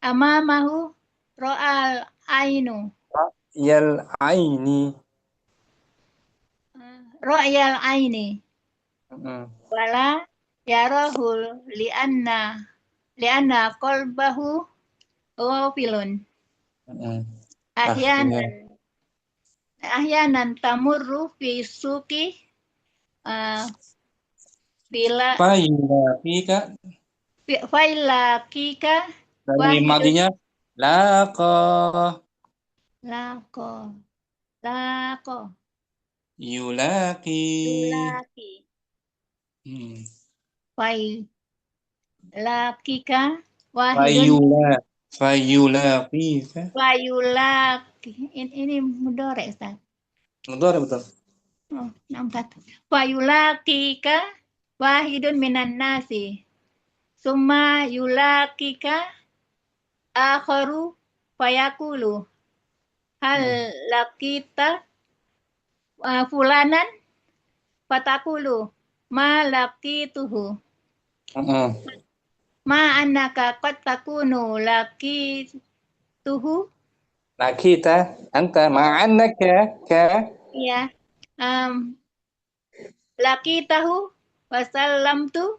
amamahu ra'al ainu Yal aini. ra'yal aini Mm-mm. wala yarahul lianna qalbahu ghafilun Mm-mm. ahyanan Ahyan. ahyanan tamurru fi suki uh, bila Fayulaqika. failakika Dari wahidun madinya. Laqa. lako lako Yulaqi. yulaki Hmm. failakika wahidun Fayula. Fayulaqika. fayulaki ini mudorek Ustaz. Betul, betul. Oh, nampak. Fayulakika wahidun minan nasi summa yulakika akharu fayakulu hal Hmm. lakita fulanan fatakulu ma laqituhu Mm-mm. ma annaka qad takunu laqituhu Nah, kita, anta, oh ma'annaka, ka, iya um, laqitahu wasallamtu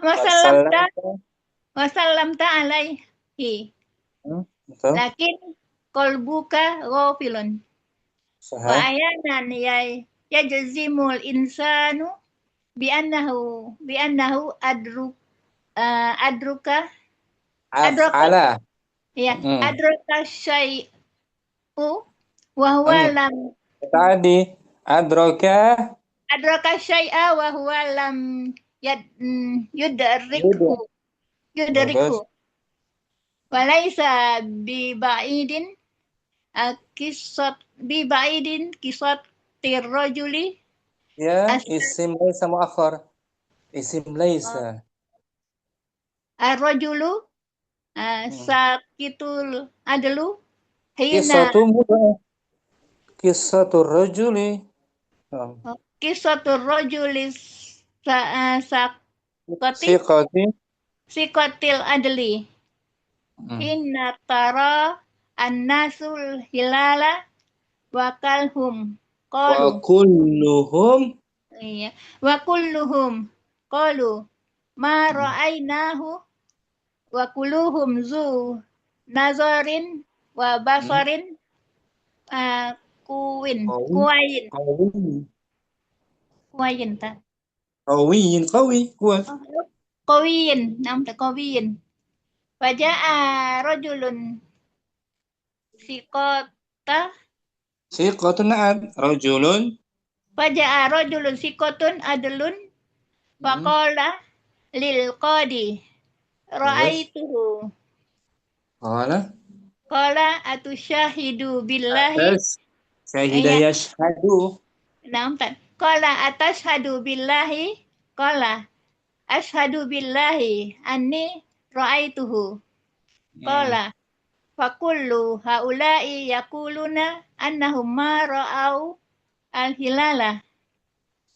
wasallamta wasallamta. wasallamta alaihi Hmm. Betul. lakin qalbuka ghafilun wa Sahah. ayanan yajzimul insanu bi annahu adruka adraka Af'ala. ya Hmm. adraka syai'u wa huwa Hmm. lam Tadi, adroka, adraka syai'a wa huwa lam yuda. yudrikhu yudrikhu Bagus. walaysa bi ba'idin kisat tirrajuli Ya, as isim laisa muakhar. Isim laisa. ar-rajulu Hmm. sakitul adlu hina Kisatu muda. Kisatu rajuli. Hmm. kisatur rajuli sakoti Siqati. sikotil adli Hmm. hina tara annasul hilala wakalhum Wa qalu kulluhum. iya wa kulluhum qalu ma Hmm. ra'ainahu wa kulluhum zu nazarin wa Hmm. basarin uh, kuwin Qawi. kuwayin Qawi. kuwayin ta Qawiyin, qawi, kuat. oh, kuwayin nam ta kuwayin faja'a rajulun sikota Siqatun na'at. Rajulun. faja'a rajulun sikotun adlun Hmm. faqala lil qadi Bagus. ra'aituhu Qala. qala atusyahidu billahi Atas. Syahida ya yashhadu. nampak qala atashhadu billahi qala ashhadu billahi anni ra'aituhu Hmm. qala fakullu haula'i yaquluna annahum ma ra'au al-hilala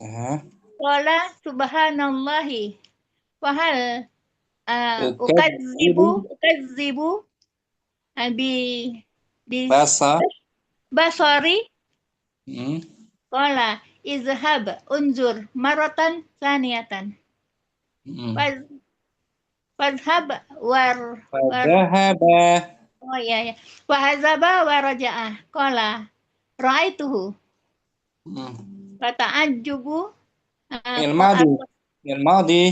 Ah. qala subhanallahi. Fahal Ukadzibu ukadzibu bi bi basa. basori. Hmm. Qala izhab unzur maratan saniyatan. Hmm. Fadhhab war Fadhahaba. oh iya ya. Fahazaba wa raja'ah. Qala ra'aituhu. Hmm. Fata'ajjubu Fi'il madi. Fi'il madi.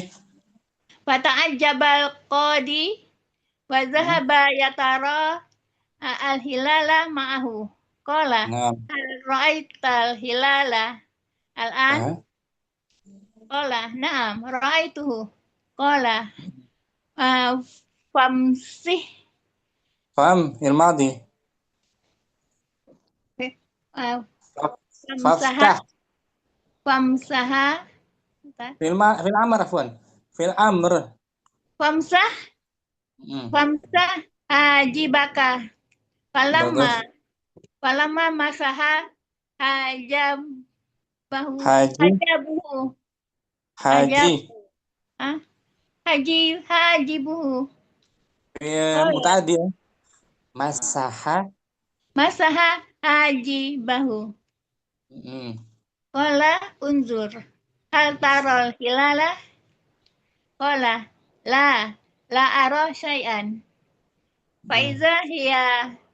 fata'ajjabal qadi wa Hmm. zahaba yatara al-hilala ma'ahu. Qala Nah. hal ra'aital hilala al-an? Ah. Qala na'am ra'aituhu. Qala famsih Faham? Fi'il madi. uh, famsaha Faftah. famsaha Fi'il amr afwan. Fi'il amr. famsah Hmm. famsah ajibaka falamma Bagus. falamma masaha hajab Haji. hajabuhu hajab Haji. ah hajibuhu qala Muta'addi. Masaha. masaha hajibahu Hmm. qala unzur hal taral hilala qala la la ara syai'an Hmm.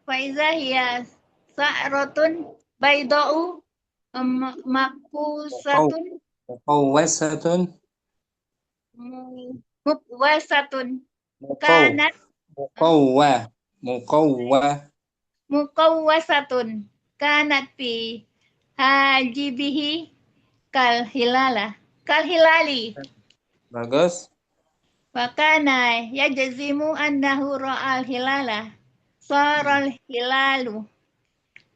faiza hiya sa'ratun bayda'u Muqaw. makusatun Muqawwasatun. mukwasatun Muqaw. kanat ah, Muqawwa. Muqawwa. mukawwasatun kanat fi hajibihi kal hilali Bagus. wa kana yajzimu annahu ra'al hilala saral hilalu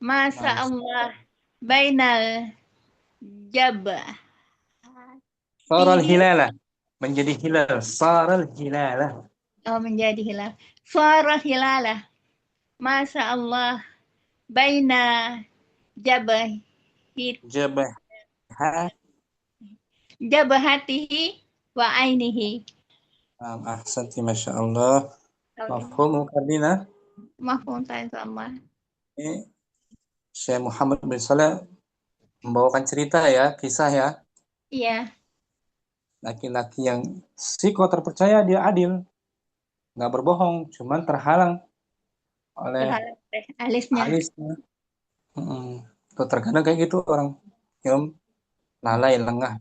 masa Nah, Allah bainal jabatihi saral hilala. Menjadi hilal. Saral hilala. oh menjadi hilal saral hilalah masa Allah baina jabahit Jabah. jabahatihi wa ainihi. Ahsanti, Masya Allah. Mafhum, Kardina. Mafhum sama. Ini Syekh Muhammad bin Saleh membawakan cerita ya, kisah ya. Iya, Laki-laki yang psiko terpercaya dia adil. Nggak berbohong, cuman terhalang oleh terhadap alisnya. alisnya. Tuh, terkadang kayak gitu orang yang lalai, lengah.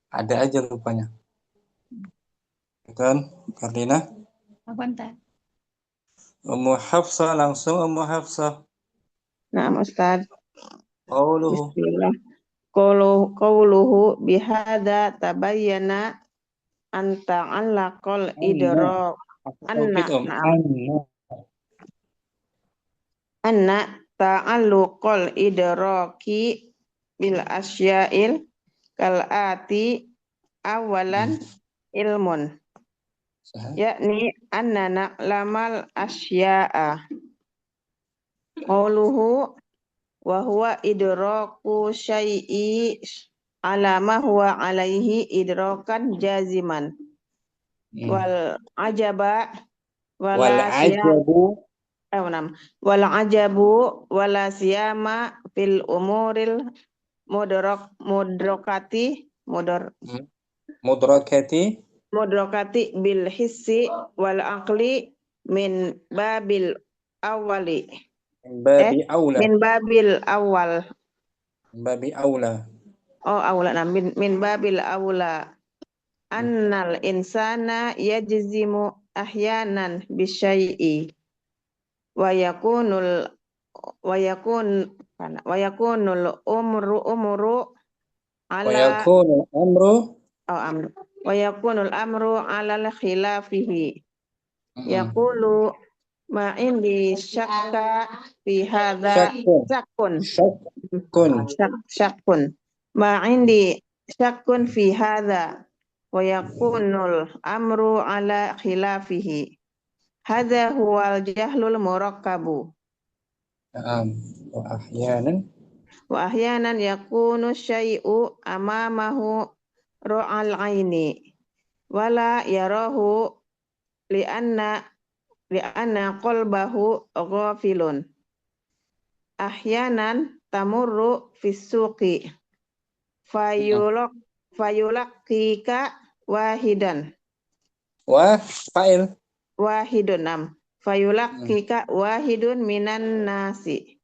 Ada aja rupanya. Kan, Kardina? Apa entah? Ummu Hafsah, langsung Ummu Hafsah. Nah, Ustaz. Qauluhu. Bismillah. Qauluhu bihada tabayyana an ta'allaqal Anna. idrak Tauhid, na'am Anna. anna ta'alluqal idraki bil asya'il kal ati awalan ilmun yakni anna na'lamal asya'a qauluhu wa huwa idraku syai'i ala ma huwa alaihi idrakan jaziman wal ajaba Wal wala siyam ajabu. wal ajabu wala siyama fil umuril mudrakati Mudrakati. mudrakati bil hissi wal aqli min babil awali Babi aula. min babil awal Babi aula. awla min babil awla annal insana yajzimu ahyanan bisyai'i wa yakunul wa yakun wa yakunul umru Wa ala yakunu amru. amru wa yakunul amru ala khilafihi yaqulu ma indi syakka fi hadza Syakkun. Syakkun. syakkun ma indi syakkun fi hadza wa yakunul amru ala khilafihi hadza huwal jahlul murakkabu Wa ahyanan Wa ahyanan yakunu syai'u amamahu ra'al aini wala yarahu li'anna qalbahu ghafilun. Ahyanan tamurru fis suqi fayulaqqika wahidan Fa'il. wahidun nam fayulaqqika wahidun minan nasi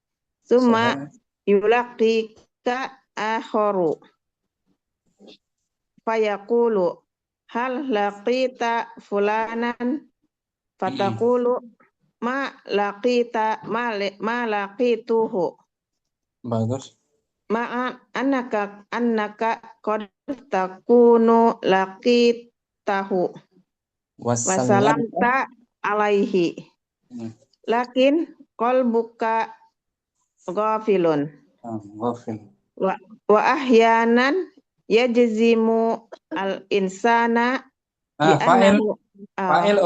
summa yulaqqika akharu fayaqulu hal laqita fulanan fataqulu ma laqituhu Bagus. ma'a annaka qad takunu laqitahu Wassalam. wasalamta alaihi lakin qalbuka ghafilun Ghafil. wa ahyanan yajzimu al insana bi Fa'il. annahu Fa'il,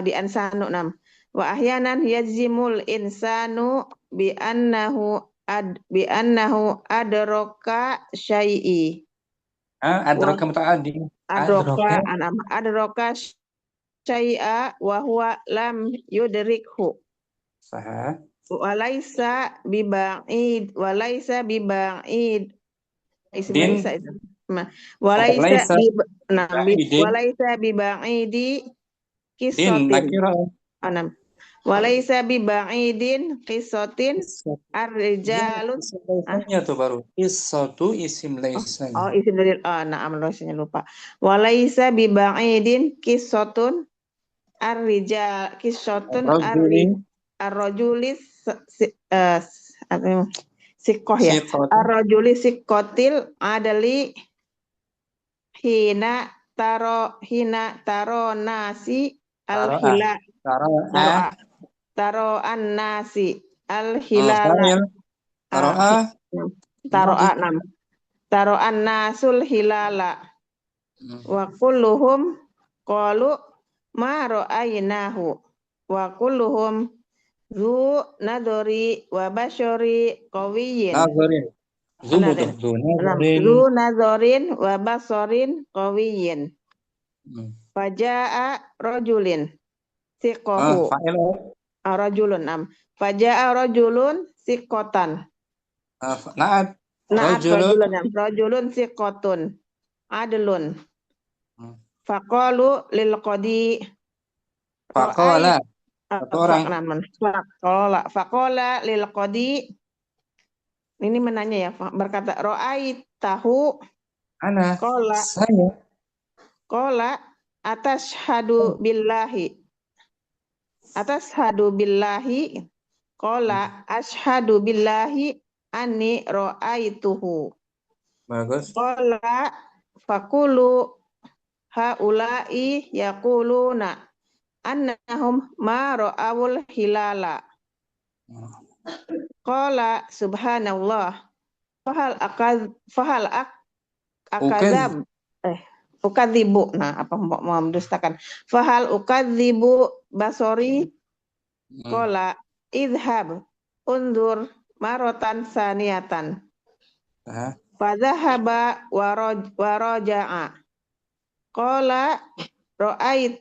di ansanu nam wa ahyanan yajzimul insanu bi annahu adraka syai'i Adraka muta'addi. adraka syai'a wa huwa lam yudrikhu Sah. walaisa biba'id Din. walaisa Ba'idin. walaisa biba'idi Din. kisotin Nakira. anam walaisa biba'idin kisotin ar-rijalu Laisanya tuh baru. Isatu isim laisanya. isim dari na'am laisanya lupa walaisa biba'idin kisotun ar-rijal kisotun ar-rajulis sikoh ya ar-rajuli sikotil adali hina taro nasi al-hila taro an-nasi al-hilala taro an-nasul hilala wa kulluhum qalu ma ra'aynahu wa kulluhum zu nadori wa basyari qawiyyin Nazarin. zu nazorin wa basorin qawiyyin faja'a rajulin siqahu rajulun faja'a rajulun siqatan Na'at rajulun siqatun adlun faqalu lil qadi faqala faqala lil qadi ini menanya ya berkata ra'aitahu ana saya qala atashhadu billahi qala ashhadu billahi anni ra'aituhu bagus qala faqulu haula'i yaquluna annahum ma ra'awul hilala qala subhanallah fahal akadzab ukadzibu apa mau mendustakan fahal ukadzibu basori qala idhab undur marotan saniyatan fadhahaba wa raja'a qala ra'aituhu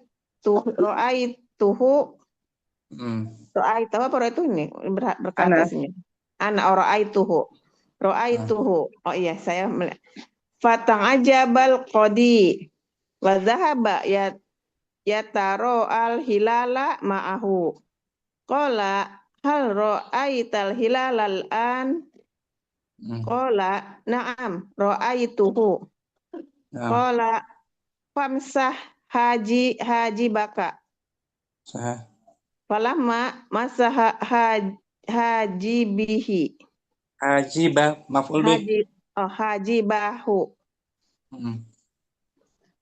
apa itu ini berkata sini ana ra'aituhu oh iya saya fatang ajabal qadi wa dhahaba ya taro al hilala ma'ahu qala hal ra'aital hilalal an qala na'am ra'aituhu qala famsah haji baka falamma masaha haji bihi maf'ul bih haji bahu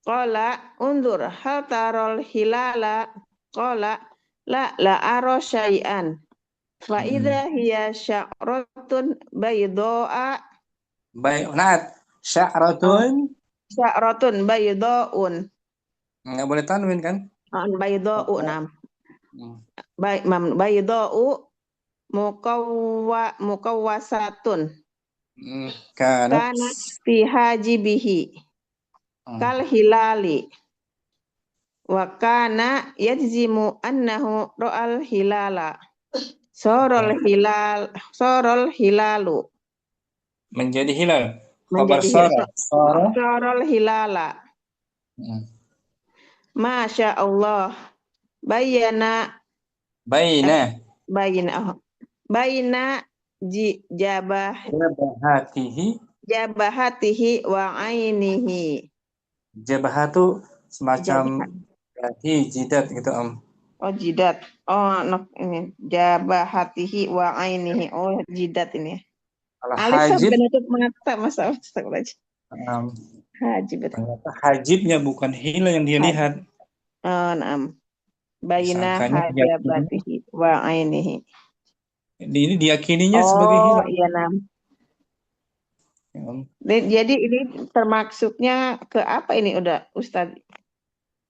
qala undur hal tarol hilala qala la aro syai'an fa idza hiya sya'ratun bayda'a sya'ratun bayda'un enggak boleh tanwin kan bayda'u bayda'u mukawwasatun Kanat. Kanat fi hajibihi kal hilali wa kana yajzimu annahu ra'al hilala sorol hilalu Menjadi hilal. Khabar menjadi sara. Sara. sorol hilala Masya Allah bayana Baina. bayina Jabahatihi. jabahatihi wa ainihi Jabahatu semacam Jabahat. jidat gitu Jidat. Ini jabahatihi wa ainihi. Jidat ini. Kalau Alif hajib, penutup mata masa astagfirullahaladzim. Hajib. ternyata hajibnya bukan hilal yang dia lihat. Naam. Baina Disangkanya hajabatihi wa ainihi. ini diyakininya sebagai hilal. Iya naam. Jadi ini termaksudnya ke apa ini udah Ustaz?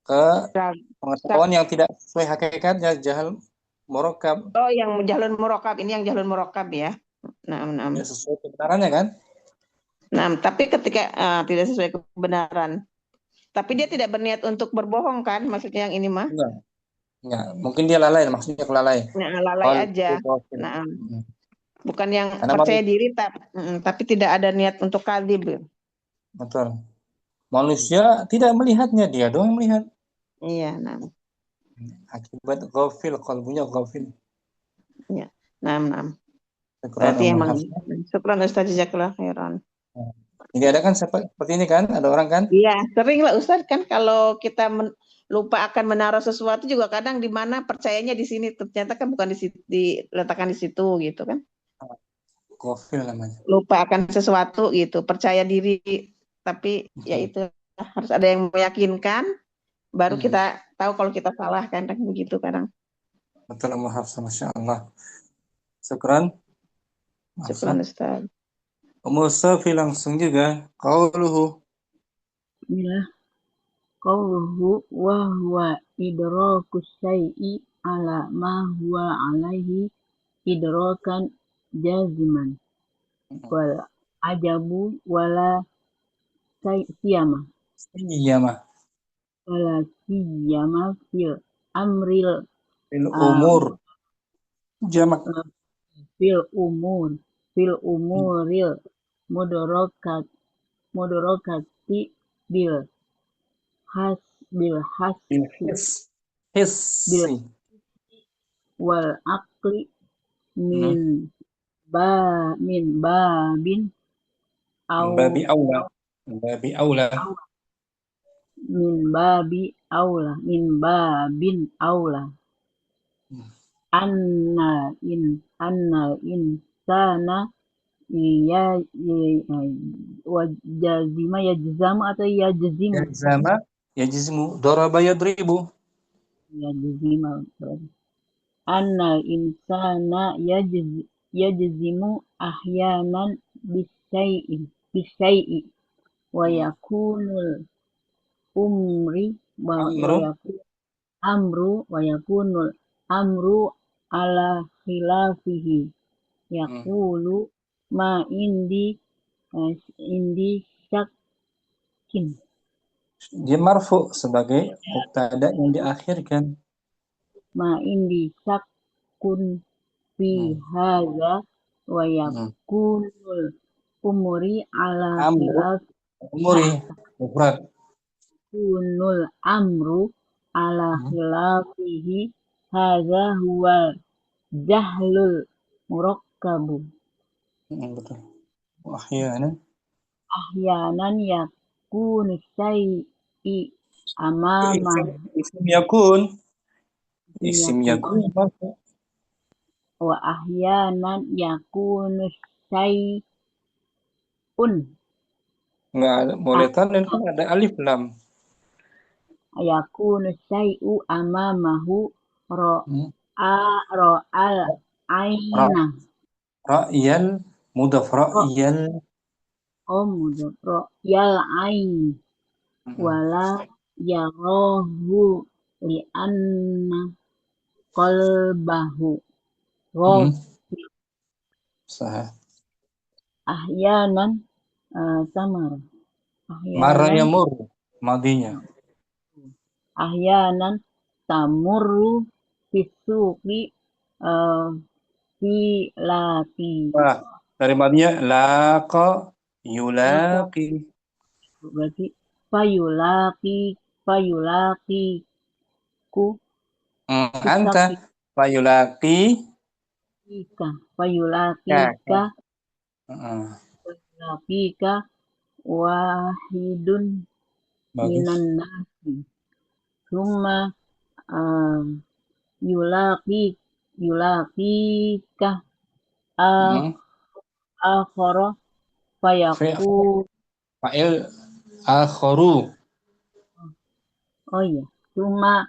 Ke pengetahuan yang tidak sesuai hakikatnya, jahal murakkab. Yang jahlun murakkab ini yang jahlun murakkab ya. Naam. Ya, sesuai kebenarannya kan? Nah, tapi ketika tidak sesuai kebenaran, tapi dia tidak berniat untuk berbohong kan? Maksudnya yang ini mah? Enggak. Mungkin dia lalai, maksudnya kelalai. Lalai aja. Nah, bukan yang karena percaya diri, tapi tidak ada niat untuk kadhib. Betul. Manusia tidak melihatnya, dia doang yang melihat. Iya, nah. Akibat ghafil, qalbunya ghafil. Iya. Nah. Berarti emang syukran Ustaz jazakallahu khairan. Jadi ada kan seperti ini kan? Ada orang kan? Iya, sering lah Ustaz kan kalau kita lupa akan menaruh sesuatu juga kadang di mana percayanya di sini ternyata kan bukan diletakkan di situ gitu kan. Ghafil namanya. Lupa akan sesuatu gitu, percaya diri tapi ya itu harus ada yang meyakinkan baru kita tahu kalau kita salah kan begitu kadang. Betul, maaf, Masya Allah. Syukran. Syukran Ustaz. Musafi langsung juga. Qauluhu. Bismillah. Qauluhu wa huwa idrakus syai'i ala ma huwa alaihi idrakan jaziman. Wal ajabu wala siyama. Siyama. Wala siyama fil amril Fil umur. Jamak. Fil umuril mudorokati bil hissi wal akli min babin au babi aula min babin aula annal insana yajzama atau yajzimu daraba yadribu annal insana yajzimu ahyanan bisyai'i wa yakunul amru ala khilafihi yaqulu ma indi syakin. Dia marfu sebagai mubtada yang diakhirkan. Ma indi syakun fi hadza wa yakunul umuri ala kunul amru ala khilafihi hadza huwa jahlul murakkabu. Betul. Ahyanan yakun syai'i amama isim yakun wa ahyanan yakun syai'un. Enggak ada, boleh tanwin kan ada alif lam. Yakun syai'u amamahu ra'al aina. Ra'yal mudaf ra'yal. Mudaf ra'yal ain. Wala yarahu li'anna qalbahu Sah. ahyanan tamar. Marra Ahyanan yamur. Madinya. ahyanan tamurru fisuqi fi lati. Wah, dari madinya laqa Maka yulaqi. berarti fayulaki ku Anta fisaki fayulaqi ka ka. fayulaki Heeh, ka wahidun minan bagus. nasi summa uh, yulaki ka Heeh. akhara Fi- fayaku Fa'il akharu. oh iya summa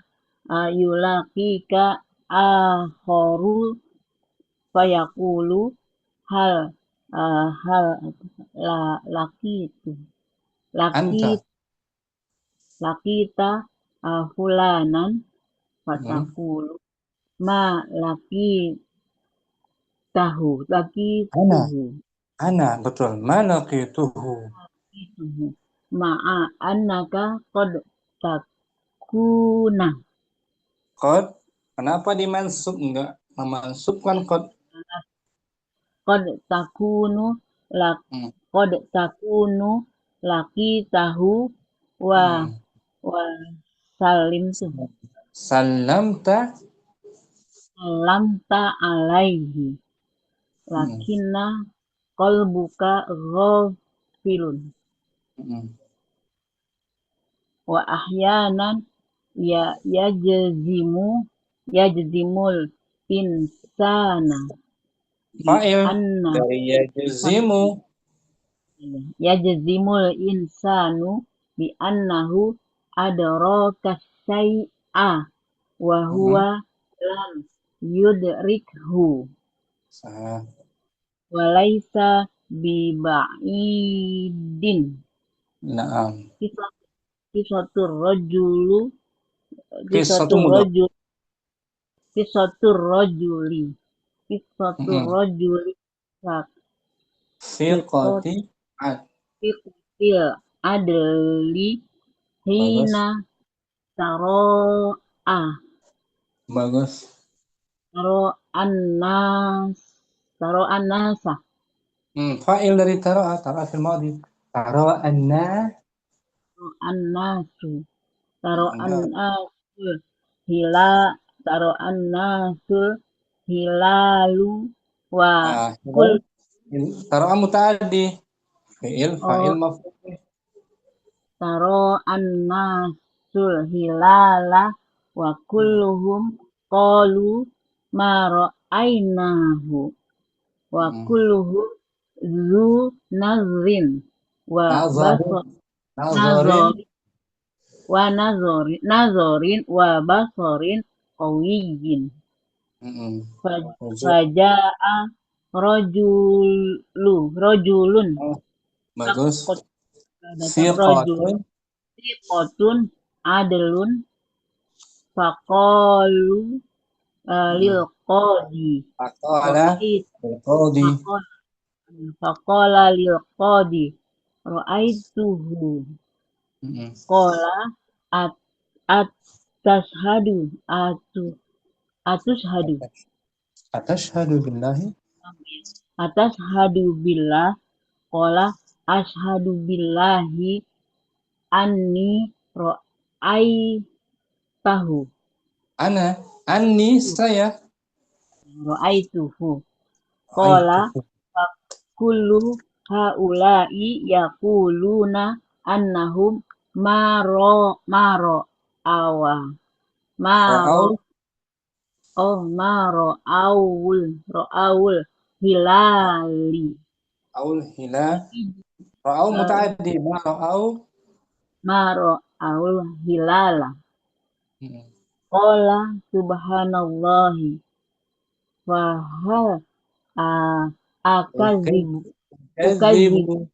yulaki ka akharu fayaqulu hal hal laki itu laki Anta. lakita fulanan Heeh. fatakulu ma laki Ana. tuhu Ana, betul. Malaqituhu. tuhu ma'a annaka qad takuna Qad. Kenapa dimansub? Enggak memansubkan qad. qad takunu lak Hmm. qad takunu laki tahu wa Hmm. wa salim tuh Salamta. lamta alaihi Hmm. lakinna qalbuka ghafilun Hmm. wa ahyanan yajzimul insana bi Fa'il anna dari yajzimu. yajzimul insanu bi annahu adraka syai'a wa Hmm. huwa lam yudrikhu Sah. wa laisa bi ba'idin Naam. kisatur rajulu Qissatu kisatur mudhaf. rajul kisatur rajuli kisatur Hmm. rajuli sakikot Fiqati. Ad. fikil adli Bagus. hina taro'a Bagus. annas annasa Fa'il dari tara'a. Tara'a fil madi. Tara'a anna. annasu taro Anna. annasul hila taro annasul hilalu wa kul Tara'a muta'addi. Fi'il. oh Fa'il maf'ul. taro annasul hilala wa kulluhum qalu ma ra'ainahu wa kulluhum zu nazrin wa Nazarin. basar Nazarin. nazorin nazorin wa basorin qawiyyin Wujud. faja'a rajulun Oh, bagus. datang rajul Siqatun. siqotun adlun faqalu lil qadi Faqala. ra'ait Qadi. faqala lil qadi ra'aituhu qala at atashhadu atushhadu Atashhadu billahi. atashhadu billah qala ashhadu billahi anni ra'aitahu Anni saya. ra'aituhu qala kullu haula'i yaquluna annahum maro awa maro ro'aul hilali Aul hila. Ra'au muta'addi. Ma ra'au. maro aul hilala qala subhanallahi wa hal akazibu Kazibu.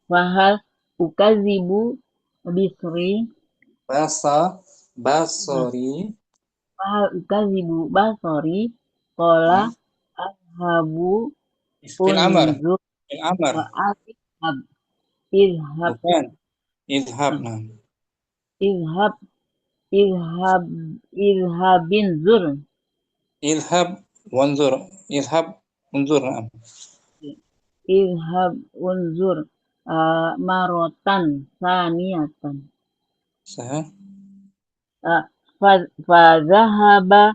wa hal ukazibu bisri Basori. wa hal ukazibu basori qala ashabu Fil amar. unzur Fil amar. wa idhab idhab Bukan. Idhab. Nah. idhab idhab idhabin zur Idhab wanzur. Idhab unzur. Nah. idhab unzur marotan saniyatan Sah. fadhahaba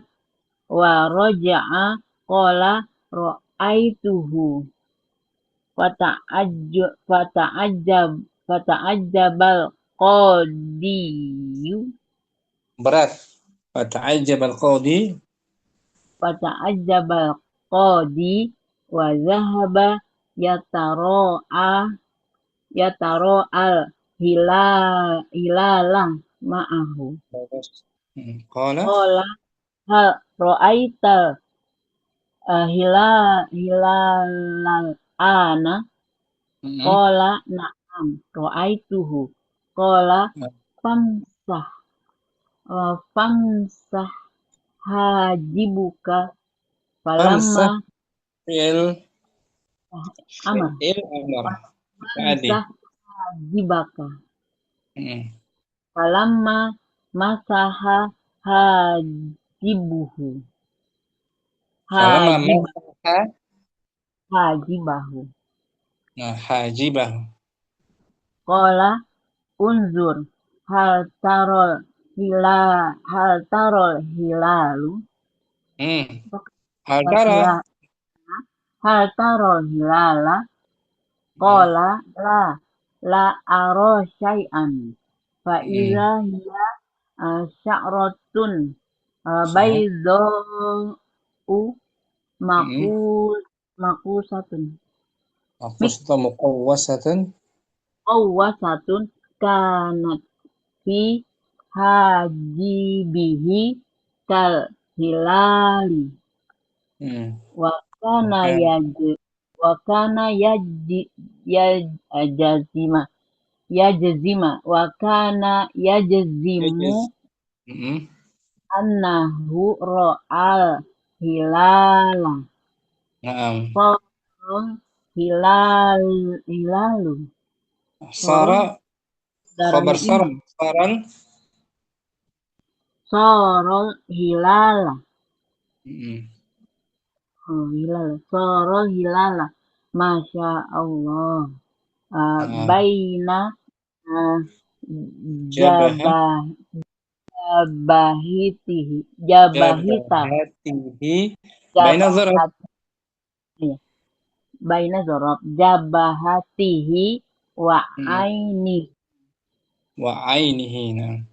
wa raja'a qala ra'aituhu fata'ajjabal qadiyu Berat. Fata'ajjab al-qadi. fata'ajjabal qadi wa zahaba yataro'al hilalah ma'ahu Qala. qala hal ra'aital hilalal ana qala na'am ra'aituhu qala famsah famsah hajibuka falamma Famsah. Fi'il. amar Fi'il amar. Tadi. famsah hajibaka Hmm. falamma masaha hajibuhu Falamma hajib masaha. hajibahu Nah, hajibah. qala unzur hal tarol hilalu Hal tara. hal tarol hilala Hmm. qala la aro syai'an fa idza hiya sya'ratun Sah. baydau makusatun Maqsatun muqawwasatun. qawwasatun kanat fi hajibihi kal hilali Hmm. wa kana Bukan. yajzima wa kana yajzimu Hmm. annahu ra'al hilala Naam. sorong hilalu Sara. darahnya Khabar ini saran. Saran. sorol hilala Hmm. hilal sorol hilala masya Allah Naam. baina Jabaha. jabahitihi jabahita Jabahatihi. Baina zarab. jabahati baina zorob jabahatihi wa Hmm. aini Wa ainihi. Nah.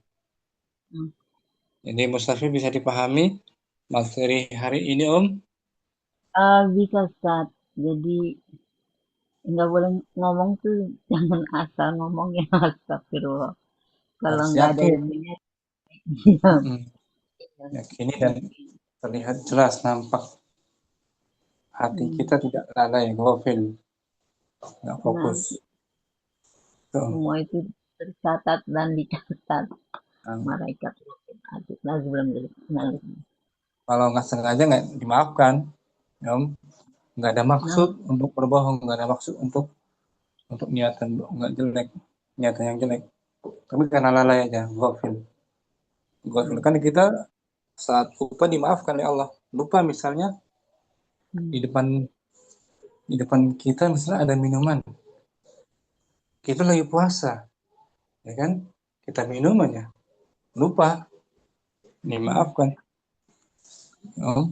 Jadi Mustafil bisa dipahami materi hari ini, Om? bisa Ustaz. Jadi nggak boleh ngomong tuh jangan asal ngomong ya astagfirullah kalau Harus nggak ada yakin. ilmunya Yakini dan terlihat jelas, nampak. Hati kita tidak lalai, ghafil, nggak fokus. Tuh. semua itu tercatat dan dicatat Nah, malaikat kalau nggak sengaja nggak dimaafkan, ya, Om. Nggak ada maksud untuk berbohong, nggak ada maksud untuk niatan nggak jelek, niatan yang jelek. Tapi karena lalai aja, ghafil. Ghafil kan kita saat lupa dimaafkan oleh Allah. Lupa misalnya di depan kita misalnya ada minuman. Kita lagi puasa, ya kan? Kita minum aja, lupa, dimaafkan. Oh,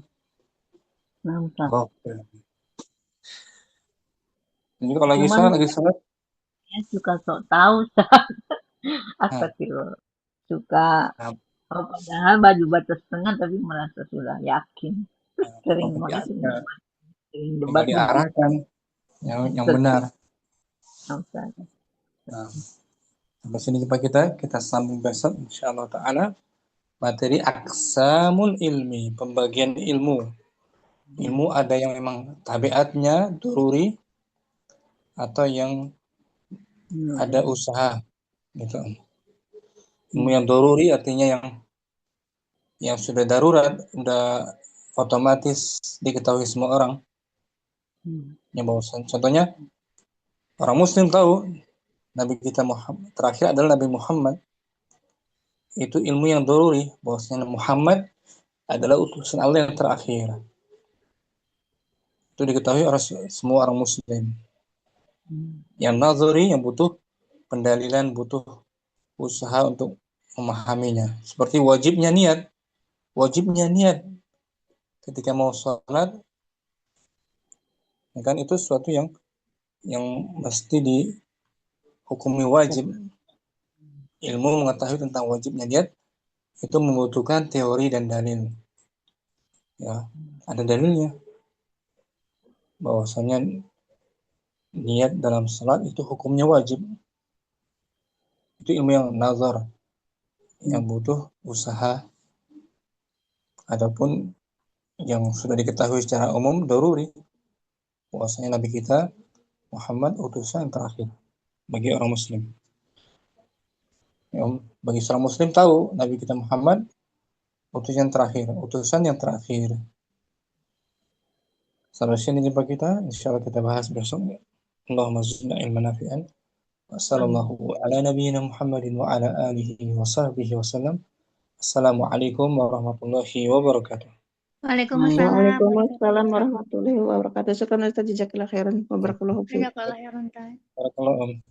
ghafil. Jadi kalau lagi sholat, ya suka sok tahu astagfirullah suka padahal baju batas setengah tapi merasa sudah yakin sering debat diarahkan yang benar. Nah, sampai sini jumpa kita sambung besok insyaallah taala materi aqsamul ilmi, pembagian ilmu. Ilmu ada yang memang tabiatnya daruri atau yang ada usaha gitu. Ilmu yang daruri artinya yang sudah darurat, sudah otomatis diketahui semua orang. Yang bahwasan contohnya orang Muslim tahu Nabi kita Muhammad terakhir adalah Nabi Muhammad. Itu ilmu yang daruri, bahwasanya Muhammad adalah utusan Allah yang terakhir. Itu diketahui oleh semua orang Muslim. Yang nazari yang butuh pendalilan, butuh usaha untuk memahaminya. Seperti wajibnya niat. Wajibnya niat ketika mau sholat, ya kan itu sesuatu yang mesti dihukumi wajib. Ilmu mengetahui tentang wajibnya niat itu membutuhkan teori dan dalil. Ya, ada dalilnya bahwasanya niat dalam salat itu hukumnya wajib. Itu ilmu yang nazar, yang butuh usaha. Adapun yang sudah diketahui secara umum daruri, bahwasanya Nabi kita Muhammad utusan terakhir bagi orang Muslim. Ya, bagi seorang Muslim tahu Nabi kita Muhammad utusan yang terakhir. Sampai sini jumpa kita, insyaallah kita bahas besok. Allahumma zidna ilman nafi'an. Wassallallahu ala nabiyyina Muhammadin wa ala alihi wa sahbihi wasallam. Assalamualaikum warahmatullahi wabarakatuh. Waalaikumsalam. Waalaikumsalam warahmatullahi wabarakatuh. Syukran Ustaz, jazakallahu khairan wa barakallahu fiik. Jazakallahu khairan. Barakallahu.